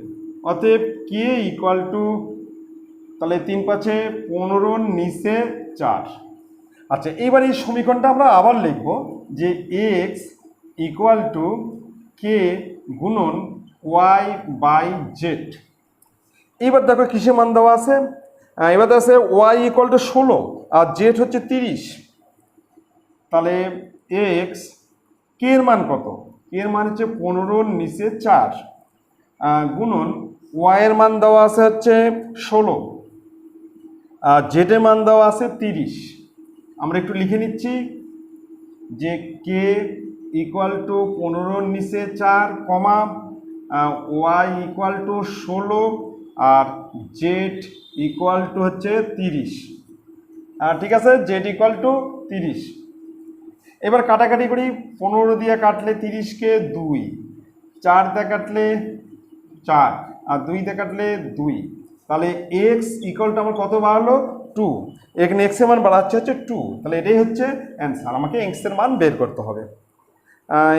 অতএব কে ইকুয়াল টু, তাহলে 3 5 15 নিচে 4। আচ্ছা, এইবার এই সমীকরণটা আমরা আবার লিখব যে এক্স ইকুয়াল টু কে গুণন ওয়াই বাই জেড। এবার দেখো কিসে মান দেওয়া আছে, এবার দেওয়া আছে ওয়াই ইকুয়াল টু 16 আর জেড হচ্ছে 30। তাহলে এক্স কে এর মান কত? কে এর মান হচ্ছে 15 নিচে 4 গুণন ওয়াইয়ের মান দেওয়া আছে হচ্ছে 16 আর জেডের মান দেওয়া আছে 30। আমরা একটু লিখে নিচ্ছি যে কে ইকুয়াল টু 15 নিচে 4 কমা ওয়াই ইকুয়াল টু 16 আর জেড ইকুয়াল টু হচ্ছে 30। ঠিক আছে, জেড ইকুয়াল টু 30। এবার কাটাকাটি করি, 15 দিয়ে কাটলে 30কে 2, 4 দিয়ে কাটলে 4 আর 2 দিয়ে কাটলে 2। তাহলে এক্স ইকুয়াল টু আমার কত বাড়ালো? 2। এখানে এক্স এর মান বাড়াচ্ছে হচ্ছে 2। তাহলে এটাই হচ্ছে অ্যান্সার। আমাকে এক্স এর মান বের করতে হবে।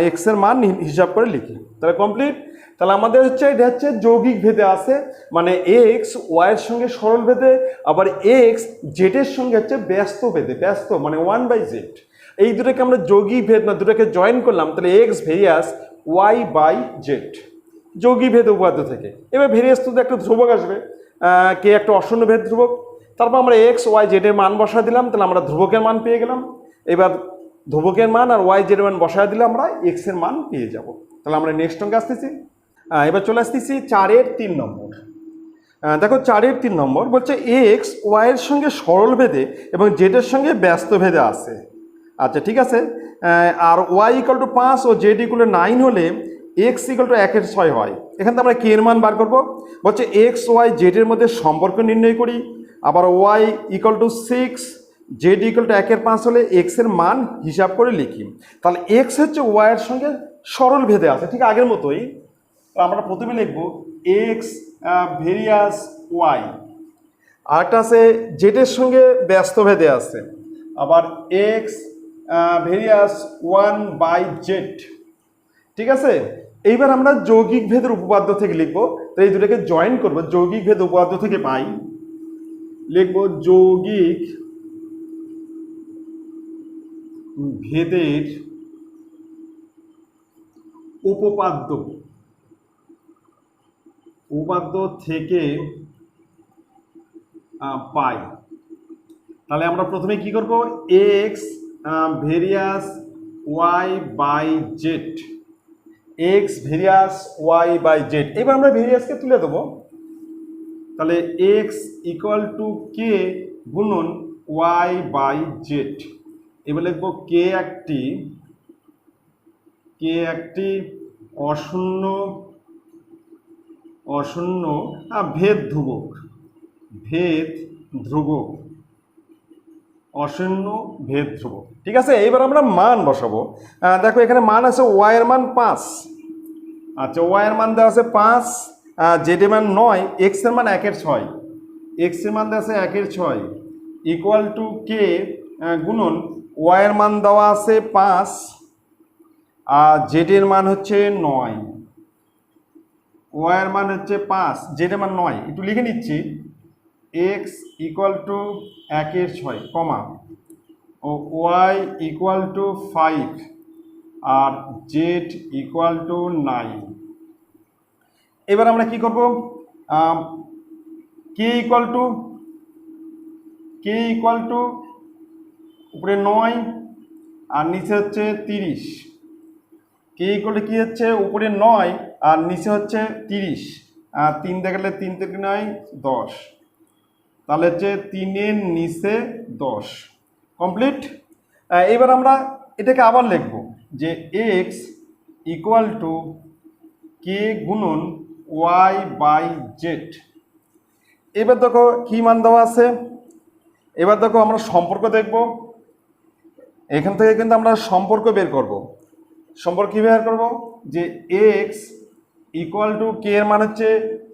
এক্স এর মান হিসাব করে লিখি, তাহলে কমপ্লিট। তাহলে আমাদের হচ্ছে এটা হচ্ছে যৌগিক ভেদে আছে, মানে এক্স ওয়াইয়ের সঙ্গে সরল ভেদে, আবার এক্স জেডের সঙ্গে হচ্ছে ব্যস্ত ভেদে, ব্যস্ত মানে 1/z। এই দুটোকে আমরা যৌগিক ভেদ না দুটোকে জয়েন করলাম, তাহলে x varies y by z যৌগিক ভেদ উপপাদ্য থেকে। এবার ভেরিয়াস তো একটা ধ্রুবক আসবে, কে একটা অশূন্য ভেদ ধ্রুবক। তারপর আমরা এক্স ওয়াই জেডের মান বসা দিলাম, তাহলে আমরা ধ্রুবকের মান পেয়ে গেলাম। এবার ধ্রুবকের মান আর ওয়াই জেডের মান বসায় দিলে আমরা এক্স এর মান পেয়ে যাব। তাহলে আমরা নেক্সট অঙ্কে আসতেছি। এবার চলে আসতেছি 4-এর 3 নম্বর। দেখো 4-এর 3 নম্বর বলছে এক্স ওয়াইয়ের সঙ্গে সরল ভেদে এবং জেডের সঙ্গে ব্যস্ত ভেদে আছে। আচ্ছা ঠিক আছে, আর ওয়াই ইকুয়াল টু 5 ও জেড ইকুয়াল টু 9 হলে এক্স ইকুয়াল টু 1/6 হয়। এখান থেকে আমরা কে এর মান বার করবো। বলছে এক্স ওয়াই জেডের মধ্যে সম্পর্ক নির্ণয় করি। আবার y equal to 6, z equal to 1/5 হলে এক্স এর মান হিসাব করে লিখি। তাহলে এক্স হচ্ছে ওয়াইয়ের সঙ্গে সরল ভেদে আছে, ঠিক আগের মতোই। আমরা প্রথমে লিখব এক্স ভেরিয়াস ওয়াই, আরেকটা আছে জেডের সঙ্গে ব্যস্ত ভেদে আছে, আবার এক্স ভেরিয়াস 1/z। ঠিক আছে, এইবার আমরা যৌগিক ভেদের উপপাদ্য থেকে লিখবো। তো এই দুটোকে জয়েন করবো, যৌগিক ভেদ উপপাদ্য থেকে পাই, লিখবো যৌগিক ভেদের উপপাদ্য থেকে পাই। তাহলে আমরা প্রথমে কি করব, x varies y by z, x varies y by z. এবার আমরা ভেরিয়াসকে তুলে দেবো। তাহলে এক্স ইকুয়াল টু কে গুণন ওয়াই বাই জেড। এবার লিখবো কে একটি অশূন্য ভেদ ধ্রুবক, অশূন্য ভেদ ধ্রুবক। ঠিক আছে, এইবার আমরা মান বসাবো। দেখো এখানে মান আছে ওয়াই এর মান 5। আচ্ছা, ওয়াই এর মান দেওয়া আছে 5, জেড এর মান 9, এক্স এর মান 1/6, এক্স এর মান দেওয়া আছে 1/6 ইকুয়াল টু কে গুণন ওয়াই এর মান দেওয়া আছে 5 আর জেড এর মান হচ্ছে 9। ওয়াই এর মান হচ্ছে 5, জেড এর মান 9। একটু লিখে নিচ্ছি, এক্স ইকুয়াল টু 1/6 কমা ও ওয়াই ইকুয়াল টু 5 আর জেড ইকুয়াল টু 9। এবার আমরা কি করব, কে ইকুয়াল টু উপরে 9 আর নিচে হচ্ছে 30। কে ইকুয়াল টু কি হচ্ছে, উপরে 9 আর নিচে হচ্ছে 30, আর 3 দেখালে 3 থেকে 9 10, তাহলে হচ্ছে 3-এর নিচে 10। কমপ্লিট। এবার আমরা এটাকে আবার লিখব যে এক্স ইকুয়াল টু কে গুণন ওয়াই বাই জেড। এবার দেখো কি মান দেওয়া আছে। এবার দেখো আমরা সম্পর্ক দেখব, এখান থেকে কিন্তু আমরা সম্পর্ক বের করব। সম্পর্ক কী ব্যবহার করবো, যে এক্স ইকুয়াল টু কে এর মান হচ্ছে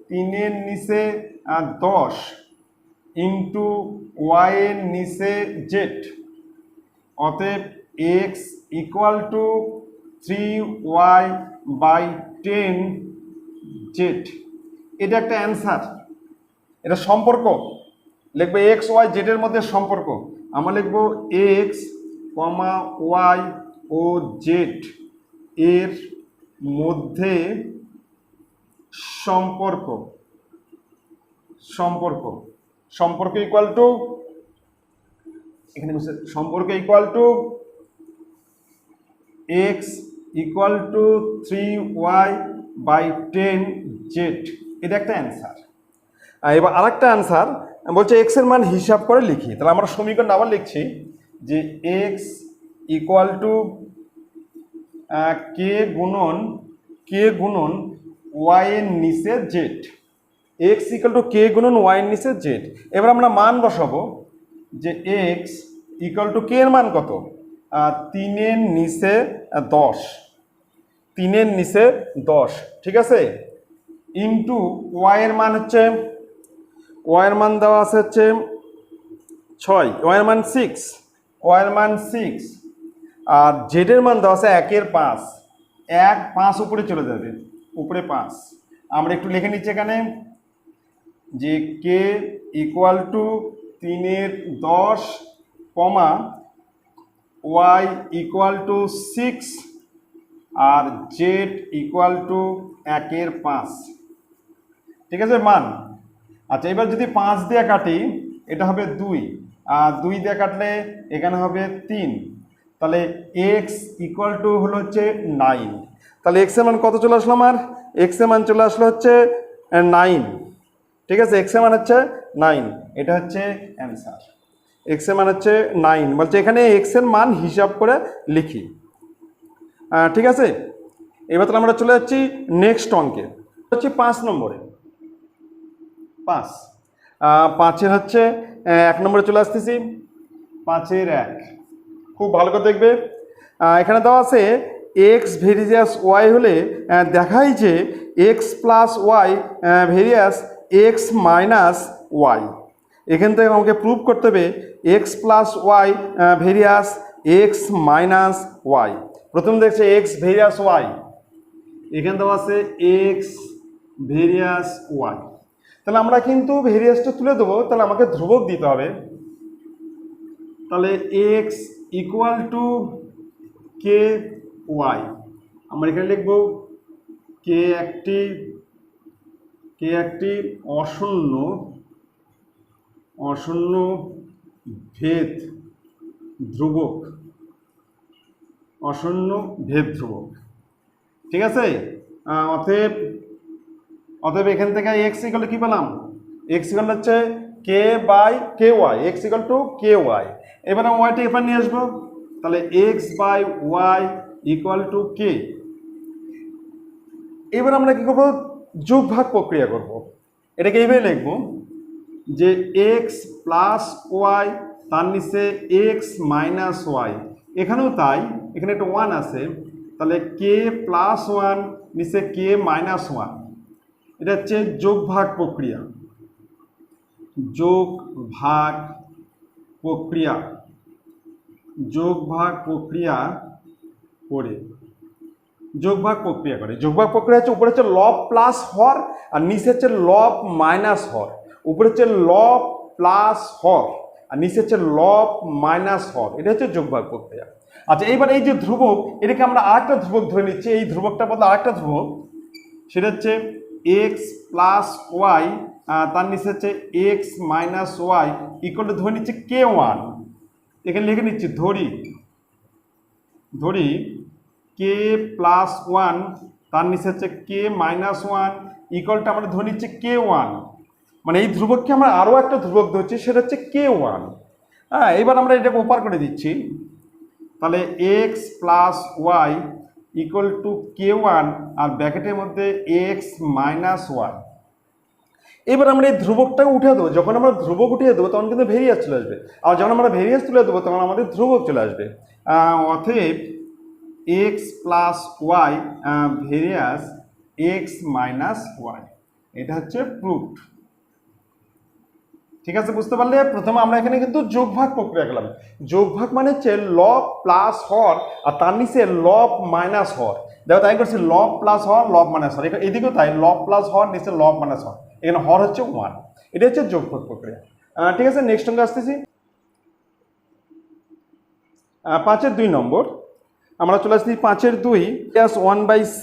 3 নিচে 10 ইন্টু ওয়াই এর নিচে জেড, অতএব x equal two 3y/10 Z. এটা একটা অ্যান্সার, এটা সম্পর্ক লিখবো এক্স ওয়াই জেডের মধ্যে সম্পর্ক। আমরা লিখবো এক্স কমা ওয়াই ও জেড এর মধ্যে সম্পর্ক, সম্পর্ক সম্পর্ক ইকুয়াল টু, এখানে সম্পর্ক equal to x equal two 3y/10 Z. এটা একটা অ্যান্সার। এবার আরেকটা অ্যান্সার বলছে এক্স এর মান হিসাব করে লিখি। তাহলে আমরা সমীকরণ আবার লিখছি যে এক্স ইকুয়াল টু কে গুণন ওয়াই এর নিচে জেড, এক্স ইকুয়াল টু কে গুণন ওয়াই এর নিচে জেড। এবার আমরা মান বসাবো যে এক্স ইকুয়াল টু কে এর মান কত, 3 নিচে 10, 3 নিচে 10, ঠিক আছে, ইন্টু ওয়াই এর মান হচ্ছে, ওয়াই এর মান দেওয়া আছে হচ্ছে 6, ওয়াই এর মান 6, ওয়াই এর মান 6, আর জেডের মান দেওয়া আছে 1/5, 1/5 উপরে চলে যাবে, উপরে 5। আমরা একটু লিখে নিচ্ছি এখানে যে কে ইকুয়াল টু 3/10 কমা ওয়াই ইকুয়াল টু 6 আর জেড ইকুয়াল টু 1/5, ঠিক আছে মান। আচ্ছা এবার যদি 5 দিয়ে কাটি এটা হবে 2, আর 2 দিয়ে কাটলে এখানে হবে 3, তাহলে এক্স ইকুয়াল টু হলো হচ্ছে 9। তাহলে এক্স এর মান কত চলে আসলো, আমার এক্স এর মান চলে আসলো হচ্ছে 9, ঠিক আছে, এক্স এর মান হচ্ছে 9, এটা হচ্ছে অ্যান্সার। এক্স এর মান হচ্ছে 9, বলছে এখানে এক্স এর মান হিসাব করে লিখি, ঠিক আছে। এবার তাহলে আমরা চলে যাচ্ছি নেক্সট অঙ্কে, হচ্ছে 5 নম্বরে। 5 হচ্ছে 1 নম্বরে চলে আসতেছি, 5-1। খুব ভালো করে দেখবে, এখানে দেওয়া আছে এক্স ভেরিয়াস ওয়াই হলে দেখাই যে x plus y varies x minus y. এখান থেকে আমাকে প্রুভ করতে হবে x plus y varies x minus y. প্রথম দেখছে এক্স ভেরিয়াস ওয়াই, এখানে দেওয়া আছে এক্স ভেরিয়াস ওয়াই। তাহলে আমরা কিন্তু ভেরিয়াসটা তুলে দেবো, তাহলে আমাকে ধ্রুবক দিতে হবে। তাহলে x equal to K y, আমরা এখানে লিখব কে একটি অশূন্য ভেদ ধ্রুবক, অশূন্য ভেদ ধ্রুবক, ঠিক আছে। অতএব এখান থেকে এক্স ইকুয়াল কি পেলাম, এক্স ইকুয়াল হচ্ছে K by K Y, x equal to K Y. এবার আমি ওয়াইটা এবার নিয়ে আসবো, তাহলে X by Y equal to K. এবার আমরা কি করবো, যোগ ভাগ প্রক্রিয়া করব। এটাকে এইভাবে লিখবো যে এক্স প্লাস ওয়াই তার নিচে এক্স মাইনাস ওয়াই, এখানেও তাই, এখানে একটা 1 আছে, তাহলে কে প্লাস 1 নিচে কে মাইনাস 1। এটা হচ্ছে যোগ ভাগ প্রক্রিয়া, যোগ ভাগ প্রক্রিয়া, যোগ ভাগ প্রক্রিয়া করে, যোগ ভাগ প্রক্রিয়া করে। যোগ ভাগ প্রক্রিয়া হচ্ছে উপরে হচ্ছে লব প্লাস হর আর নিচে হচ্ছে লব মাইনাস হর, উপরে হচ্ছে লব প্লাস হর আর নিচে হচ্ছে লব মাইনাস হর, এটা হচ্ছে যোগ ভাগ প্রক্রিয়া। আচ্ছা এইবার এই যে ধ্রুবক, এটাকে আমরা আরেকটা ধ্রুবক ধরে নিচ্ছি, এই ধ্রুবকটার বদলে আরেকটা ধ্রুবক, সেটা হচ্ছে এক্স প্লাস ওয়াই তার নিচে হচ্ছে x minus y equal to ধরে নিচ্ছি কে ওয়ান। এখানে লিখে নিচ্ছি ধরি কে প্লাস ওয়ান তার নিচে হচ্ছে কে মাইনাস ওয়ান ইকুয়ালটা আমরা ধরে নিচ্ছি কে ওয়ান। মানে এই ধ্রুবককে আমরা আরও একটা ধ্রুবক ধরছি, সেটা হচ্ছে কে ওয়ান। হ্যাঁ, এবার আমরা এটাকে ওপার করে দিচ্ছি, তাহলে X plus Y equal to K one আর ব্র্যাকেটের মধ্যে এক্স মাইনাস ওয়াই। এবার আমরা এই ধ্রুবকটাকে উঠে দেবো, যখন আমরা ধ্রুবক উঠিয়ে দেবো তখন কিন্তু ভেরিয়াস চলে আসবে, আর যখন আমরা ভেরিয়াস তুলে দেবো তখন আমাদের ধ্রুবক চলে আসবে। অতএব x plus y varies x minus y. এটা হচ্ছে প্রুফড। ঠিক আছে, বুঝতে পারলে? প্রথমে আমরা এখানে কিন্তু যোগভাগ প্রক্রিয়া গেলাম। যোগভাগ মানে হচ্ছে লব প্লাস হর আর তার নিচে লব মাইনাস হর। দেখো তাই করছি, লব প্লাস হর লব মাইনাস হর। এদিকেও তাই, লব প্লাস হর নিচে লব মাইনাস হর, এখানে হর হচ্ছে 1। এটা হচ্ছে যোগভাগ প্রক্রিয়া। ঠিক আছে, নেক্সট অঙ্কে আসতেছি। 5-এর 2 নম্বর আমরা চলে আসছি। 5-এর 2 প্লাস 1/c।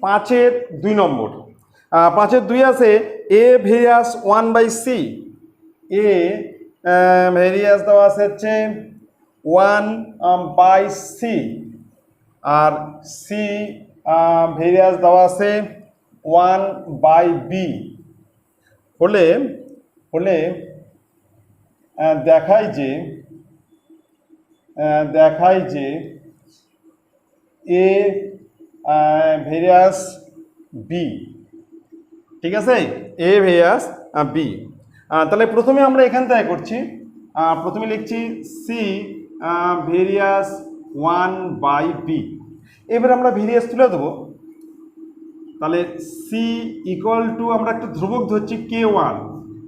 5-এর 2 নম্বর 5-এর 2 আছে এ ভেরিয়াস 1/c। এ ভেরিয়াস দেওয়া আছে হচ্ছে 1/c আর সি ভেরিয়াস দেওয়া আছে 1/b। হলে হলে দেখায় যে এ ভেরিয়াস বি। ঠিক আছে, এ ভেরিয়াস বি। তাহলে প্রথমে আমরা এখান থেকে করছি, প্রথমে লিখছি সি ভেরিয়াস 1/b। এবার আমরা ভেরিয়াস তুলে দেবো। তাহলে সি ইকুয়াল টু আমরা একটা ধ্রুবক ধরছি k1,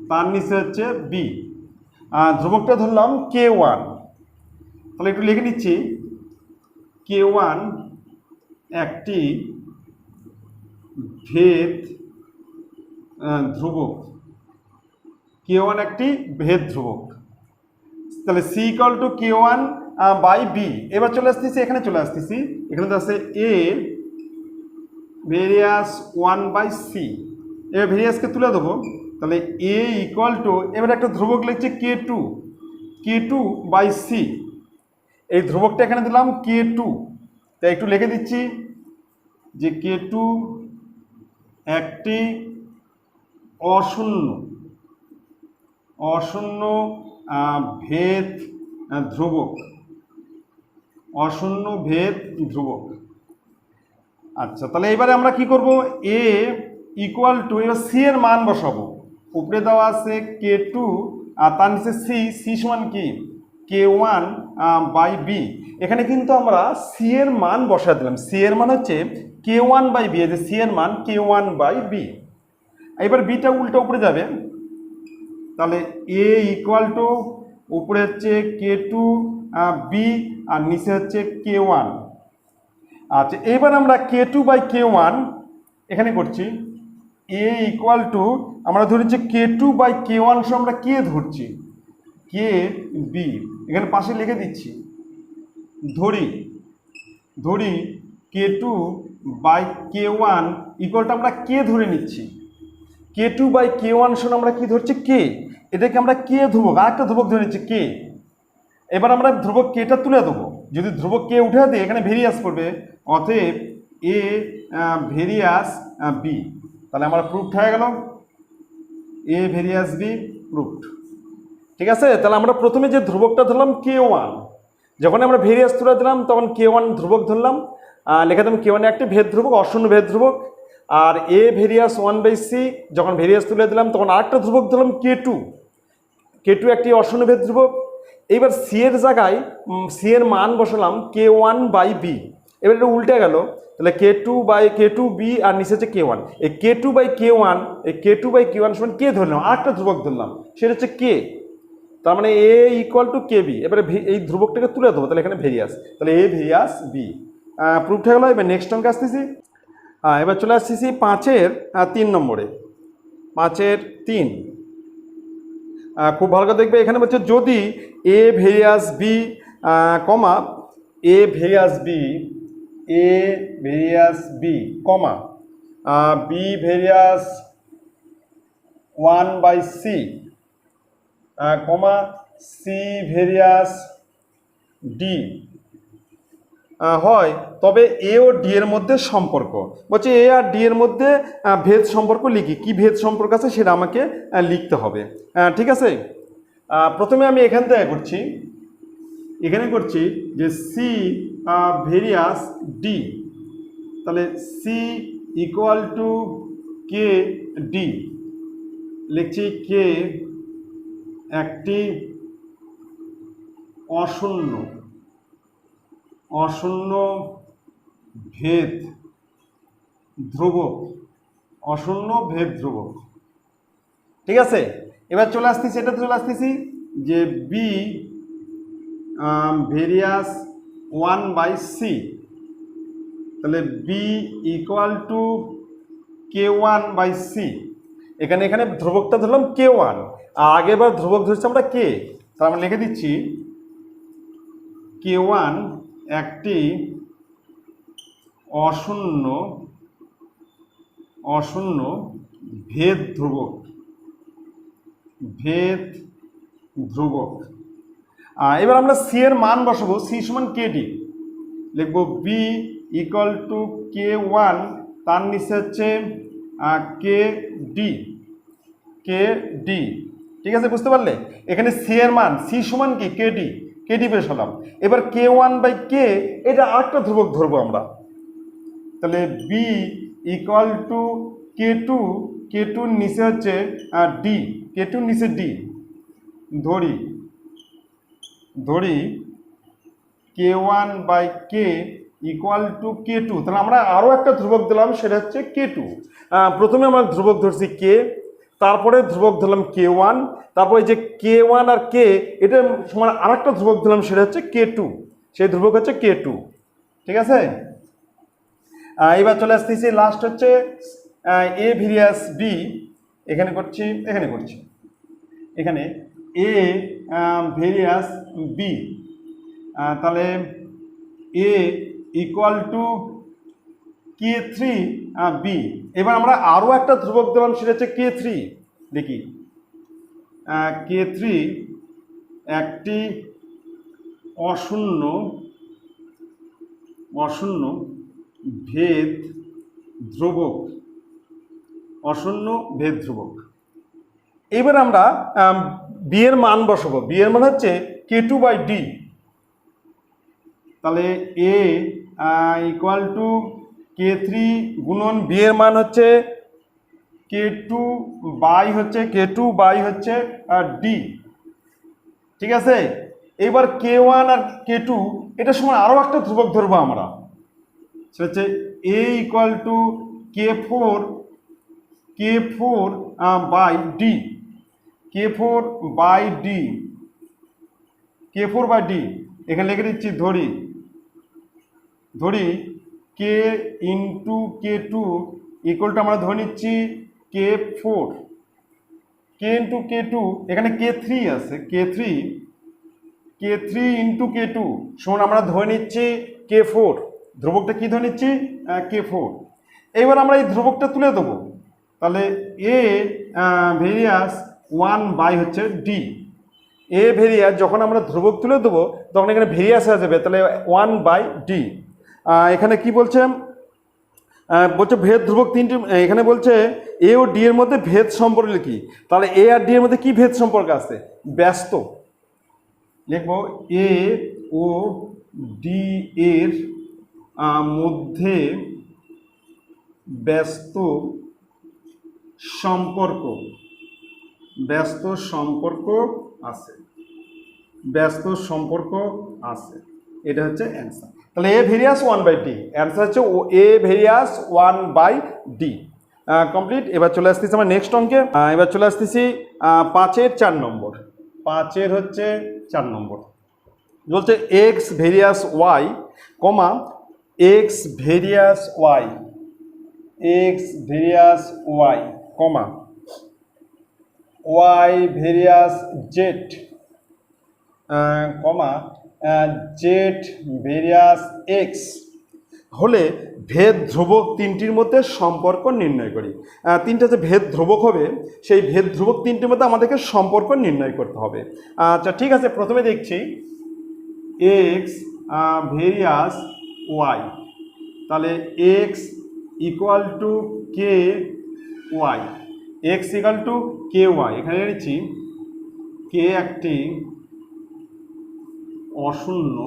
তার নিচে হচ্ছে বি। ধ্রুবকটা ধরলাম k1। তাহলে একটু লিখে নিচ্ছি, k1 একটি ভেদ ধ্রুবক। k1 একটি ভেদ ধ্রুবক। তাহলে সি ইকুয়াল টু k1/b। এবার চলে আসতেছি, এখানে চলে আসতেছি, এখানে তো আছে এ ভেরিয়াস 1/c। এবার ভেরিয়াসকে তুলে দেবো। তাহলে এ ইকুয়াল টু, এবার একটা ধ্রুবক লিখছে k2/c। এই ধ্রুবকটা এখানে দিলাম k2। তাই একটু লিখে দিচ্ছি যে k2 একটি অশূন্য ভেদ ধ্রুবক। অশূন্য ভেদ ধ্রুবক। আচ্ছা, তাহলে এবারে আমরা কি করব, এ ইকুয়াল টু, এবার সি এর মান বসাবো। উপরে দেওয়া আছে k2 আর তার নিচে সি সমান কি k1/b। এখানে কিন্তু আমরা সি এর মান বসা দিলাম। সি এর মান হচ্ছে k1/b, এই যে সি এর মান k1/b। এবার বিটা উল্টো উপরে যাবে। তাহলে এ ইকুয়াল টু উপরে হচ্ছে k2/b আর নিচে হচ্ছে k1। আচ্ছা, এবার আমরা k2/k1 এখানে করছি। এ ইকুয়াল টু আমরা ধরেছি k2/k1 আমরা কে ধরছি kb। এখানে পাশে লিখে দিচ্ছি, ধরি k2/k1 ইকুয়ালটা আমরা কে ধরে নিচ্ছি। k2/k1 আমরা কি ধরছি কে, এটাকে আমরা কে ধ্রুবক, আরেকটা ধ্রুবক ধরে নিচ্ছি কে। এবার আমরা ধ্রুবক কেটা তুলে দেবো। যদি ধ্রুবক কে উঠে দিই এখানে ভেরিয়াস করবে, অতএব এ ভেরিয়াস বি। তাহলে আমার প্রুফড হয়ে গেল, এ ভেরিয়াস বি প্রুফড। ঠিক আছে, তাহলে আমরা প্রথমে যে ধ্রুবকটা ধরলাম k1, যখন আমরা ভেরিয়াস তুলে দিলাম তখন k1 ধ্রুবক ধরলাম, লেখা দিলাম k1 একটি ভেদ ধ্রুবক, অশূন্য ভেদ ধ্রুবক। আর এ ভেরিয়াস 1/c যখন ভেরিয়াস তুলে দিলাম তখন আরেকটা ধ্রুবক ধরলাম k2 একটি অশূন্য ভেদ ধ্রুবক। এইবার সি এর জায়গায় সি এর মান বসালাম k1/b। এবার এটা উল্টে গেল, তাহলে k2/b আর নিচে হচ্ছে k1। এই k2/k1 সমান কে ধরলাম, আরেকটা ধ্রুবক ধরলাম, সেটা হচ্ছে কে। তার মানে এ ইকুয়াল টু kb। এবারে এই ধ্রুবকটাকে তুলে দেবো, তাহলে এখানে ভেরিয়াস, তাহলে এ ভেরিয়াস বি প্রুফড হয়ে গেল। এবার নেক্সট অঙ্কে আসতেছি। এবার চলে আসতেছি 5-এর 3 নম্বরে। 5-এর 3 খুব ভালো করে দেখবে। এখানে বলছে যদি এ ভেরিয়াস বি কমা এ various B comma B various 1/c কমা সি ভেরিয়াস ডি হয়, তবে এ ও ডি এর মধ্যে সম্পর্ক। বলছে এ আর ডি এর মধ্যে ভেদ সম্পর্ক লিখি, কি ভেদ সম্পর্ক আছে সেটা আমাকে লিখতে হবে। ঠিক আছে, প্রথমে আমি এখান থেকে করছি, এখানে করছি যে সি ভেরিয়াস ডি। তাহলে c equal to k d, লিখছি কে একটি অশূন্য অশূন্য ভেদ ধ্রুবক, অশূন্য ভেদ ধ্রুবক। ঠিক আছে, এবার চলে আসতেছি, এটাতে চলে আসতেছি যে বি ভেরিয়াস 1/c, তাহলে বি ইকুয়াল টু k1/c। এখানে এখানে ধ্রুবকটা ধরলাম k1, আর আগেরবার ধ্রুবক ধরছি আমরা k, তাহলে আমরা লিখে দিচ্ছি k1 একটি অশূন্য অশূন্য ভেদ ধ্রুবক, ভেদ ধ্রুবক। এবার আমরা সি এর মান বসাবো, সি সমান কেডি, লিখবো বি ইকুয়াল টু k1, তার নিচে হচ্ছে কে ডি। ঠিক আছে, বুঝতে পারলে? এখানে সি এর মান, সি সমান কি কেডি বসালাম। এবার k1/k, এটা আরেকটা ধ্রুবক ধরবো আমরা, তাহলে বি ইকুয়াল টু k2 নিচে হচ্ছে ডি, k2 নিচে ডি, ধরি k1/k ইকুয়াল টু k2। তাহলে আমরা আরও একটা ধ্রুবক দিলাম, সেটা হচ্ছে k2। প্রথমে আমরা ধ্রুবক ধরছি k, তারপরে ধ্রুবক ধরলাম k1, তারপরে যে k1 আর k এটা সমান আর একটা ধ্রুবক দিলাম, সেটা হচ্ছে k2, সেই ধ্রুবক হচ্ছে k2। ঠিক আছে, এবার চলে আসতেছি লাস্ট হচ্ছে এ ভেরিয়াস বি, এখানে করছি এখানে এ ভেরিয়াস বি, তাহলে A equal two k3 B. এবার আমরা আরও একটা ধ্রুবক দিলাম, সেটা হচ্ছে k3, দেখি k3 একটি অশূন্য ভেদ ধ্রুবক, অশূন্য ভেদ ধ্রুবক। এবার আমরা বি এর মান বসাবো, বি এর মান হচ্ছে k2/d, তাহলে এ ইকুয়াল টু k3 গুণন বি এর মান হচ্ছে k2 হচ্ছে ডি। ঠিক আছে, এবার k1 আর k2 এটা সময় আরও একটা ধ্রুবক ধরবো আমরা, সেটা হচ্ছে এ ইকুয়াল টু k4/d, k4/d। এখানে লিখে দিচ্ছি ধরি k into k2 equal to আমরা ধরে নিচ্ছি k4, k ইন্টু k2, এখানে k3 আছে, k3 ইন্টু k2 সমান আমরা ধরে নিচ্ছি k4, ধ্রুবকটা কি ধরে নিচ্ছি k4। এবার আমরা এই ধ্রুবকটা তুলে দেবো, তাহলে এ ভেরিয়াস 1/d হচ্ছে ডি। এ ভেরিয়াস যখন আমরা ধ্রুবক তুলে দেবো তখন এখানে ভেরিয়াস হয়ে যাবে, তাহলে 1/d। এখানে কি বলছে, ভেদ ধ্রুবক তিনটি, এখানে বলছে এ ও ডি এর মধ্যে ভেদ সম্পর্ক কি, তাহলে এ আর ডি এর মধ্যে কি ভেদ সম্পর্ক আছে, ব্যস্ত। লিখবো এ ও ডি এর মধ্যে ব্যস্ত সম্পর্ক আছে, এটা হচ্ছে অ্যান্সার। তাহলে এ ভেরিয়াস 1/d, অ্যান্সার হচ্ছে এ ভেরিয়াস 1/d। কমপ্লিট। এবার চলে আসতেছি আমার নেক্সট অঙ্কে, এবার চলে আসতেছি 5-এর 4 নম্বর। 5-এর হচ্ছে 4 নম্বর, বলছে x varies y comma x varies y comma Y various Z কমা জেড ভেরিয়াস এক্স হলে ভেদ ধ্রুবক তিনটির মধ্যে সম্পর্ক নির্ণয় করি। তিনটা যে ভেদ ধ্রুবক হবে সেই ভেদ ধ্রুবক তিনটির মধ্যে আমাদেরকে সম্পর্ক নির্ণয় করতে হবে। আচ্ছা ঠিক আছে, প্রথমে দেখছি এক্স ভেরিয়াস ওয়াই, তাহলে x equal to K Y, x equal to K y. এখানে লিখছি কে একটি অশূন্য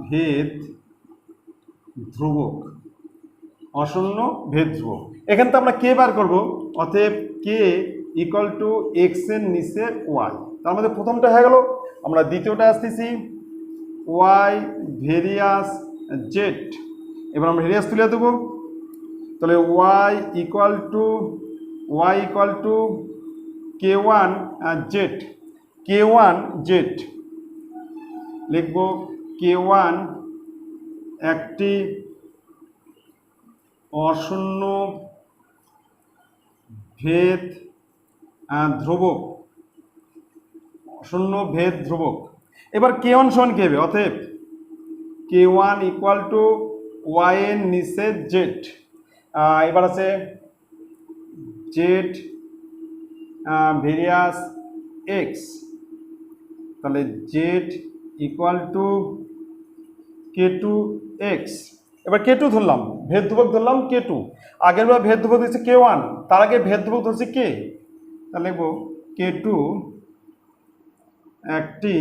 ভেদ ধ্রুবক, এখান থেকে আমরা কে বার করবো, অতএব কে ইকুয়াল টু এক্স এর নিচে ওয়াই। তার মধ্যে প্রথমটা হয়ে গেল। আমরা দ্বিতীয়টা আসতেছি ওয়াই ভেরিয়াস জেড। এবার আমরা ভেরিয়াস তুলে দেবো, তাহলে y equal to K one z, k one z লিখব। কে ওয়ান একটি অশূন্য ভেদ ধ্রুবক, অশূন্য ভেদ ধ্রুবক। এবার কে ওয়ান সমান কি হবে? অতএব কে ওয়ান ইকুয়াল টু ওয়াই এর নিচে জেড। এবার আছে জেড ভেরিয়াস এক্স, তাহলে z equal to k two x. এবার কে টু ধরলাম, ভেদ ধ্রুবক ধরলাম কে টু। আগের বার ভেদ ধ্রুবক দিচ্ছে কে ওয়ান, তার আগে ভেদ ধ্রুবক ধরছে কে, তাহলে লিখব কে টু একটি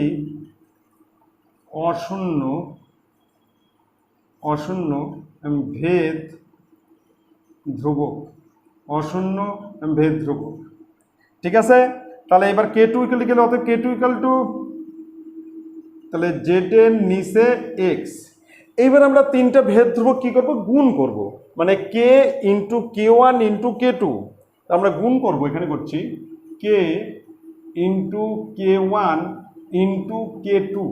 অশূন্য ভেদ ধ্রুবক, অশূন্য ভেদ ধ্রুবক। ঠিক আছে, তাহলে এবার কে টু ইকুয়াল গেলে অতএব কে টু ইকুয়াল টু, তাহলে জেড এর নিচে এক্স। এইবার আমরা তিনটা ভেদ ধ্রুবক কী করবো? গুণ করব, মানে K into K one into K two আমরা গুণ করবো। এখানে করছি K into K one into K two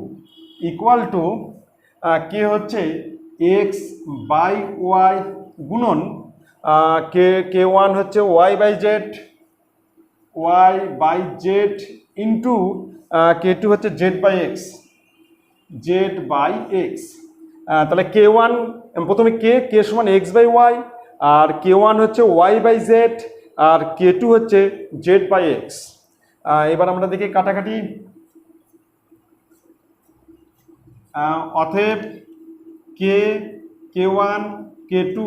equal to K হচ্ছে এক্স বাই ওয়াই গুণন কে ওয়ান হচ্ছে Y by Z into K two হচ্ছে জেড বাই এক্স। তাহলে কে ওয়ান প্রথমে কে সমান এক্স বাই ওয়াই, আর কে ওয়ান হচ্ছে Y by Z, আর কে টু হচ্ছে জেড বাই এক্স। এবার আমরা দেখি কাটাকাটি। অতএব কে one K two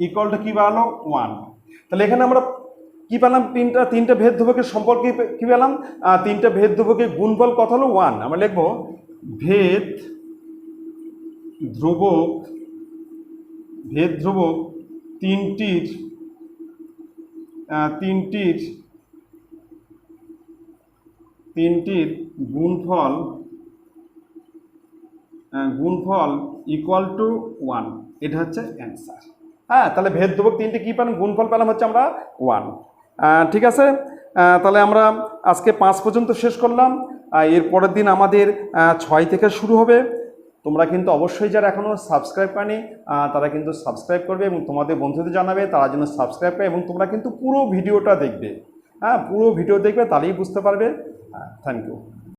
equal to কী বাড়ালো? ওয়ান। তাহলে এখানে আমরা কি পেলাম? তিনটা ভেদ ধ্রুবকের সম্পর্কে কি পেলাম? তিনটা ভেদ ধ্রুবকের গুণফল কত হলো? ওয়ান। আমরা লিখবো ভেদ ধ্রুবক তিনটির গুণফল ইকুয়াল টু ওয়ান। এটা হচ্ছে অ্যান্সার। হ্যাঁ, তাহলে ভেদ ধ্রুবক তিনটে কী পেলাম? গুণফল পেলাম হচ্ছে আমরা ওয়ান। ঠিক আছে, তাহলে আমরা আজকে 5 পর্যন্ত শেষ করলাম। এর পরের দিন আমাদের 6 থেকে শুরু হবে। তোমরা কিন্তু অবশ্যই যারা এখনও সাবস্ক্রাইব করেনি তারা কিন্তু সাবস্ক্রাইব করবে এবং তোমাদের বন্ধুদের জানাবে তারা যেন সাবস্ক্রাইব করে, এবং তোমরা কিন্তু পুরো ভিডিওটা দেখবে। হ্যাঁ, পুরো ভিডিও দেখবে, তাহলেই বুঝতে পারবে। Thank you.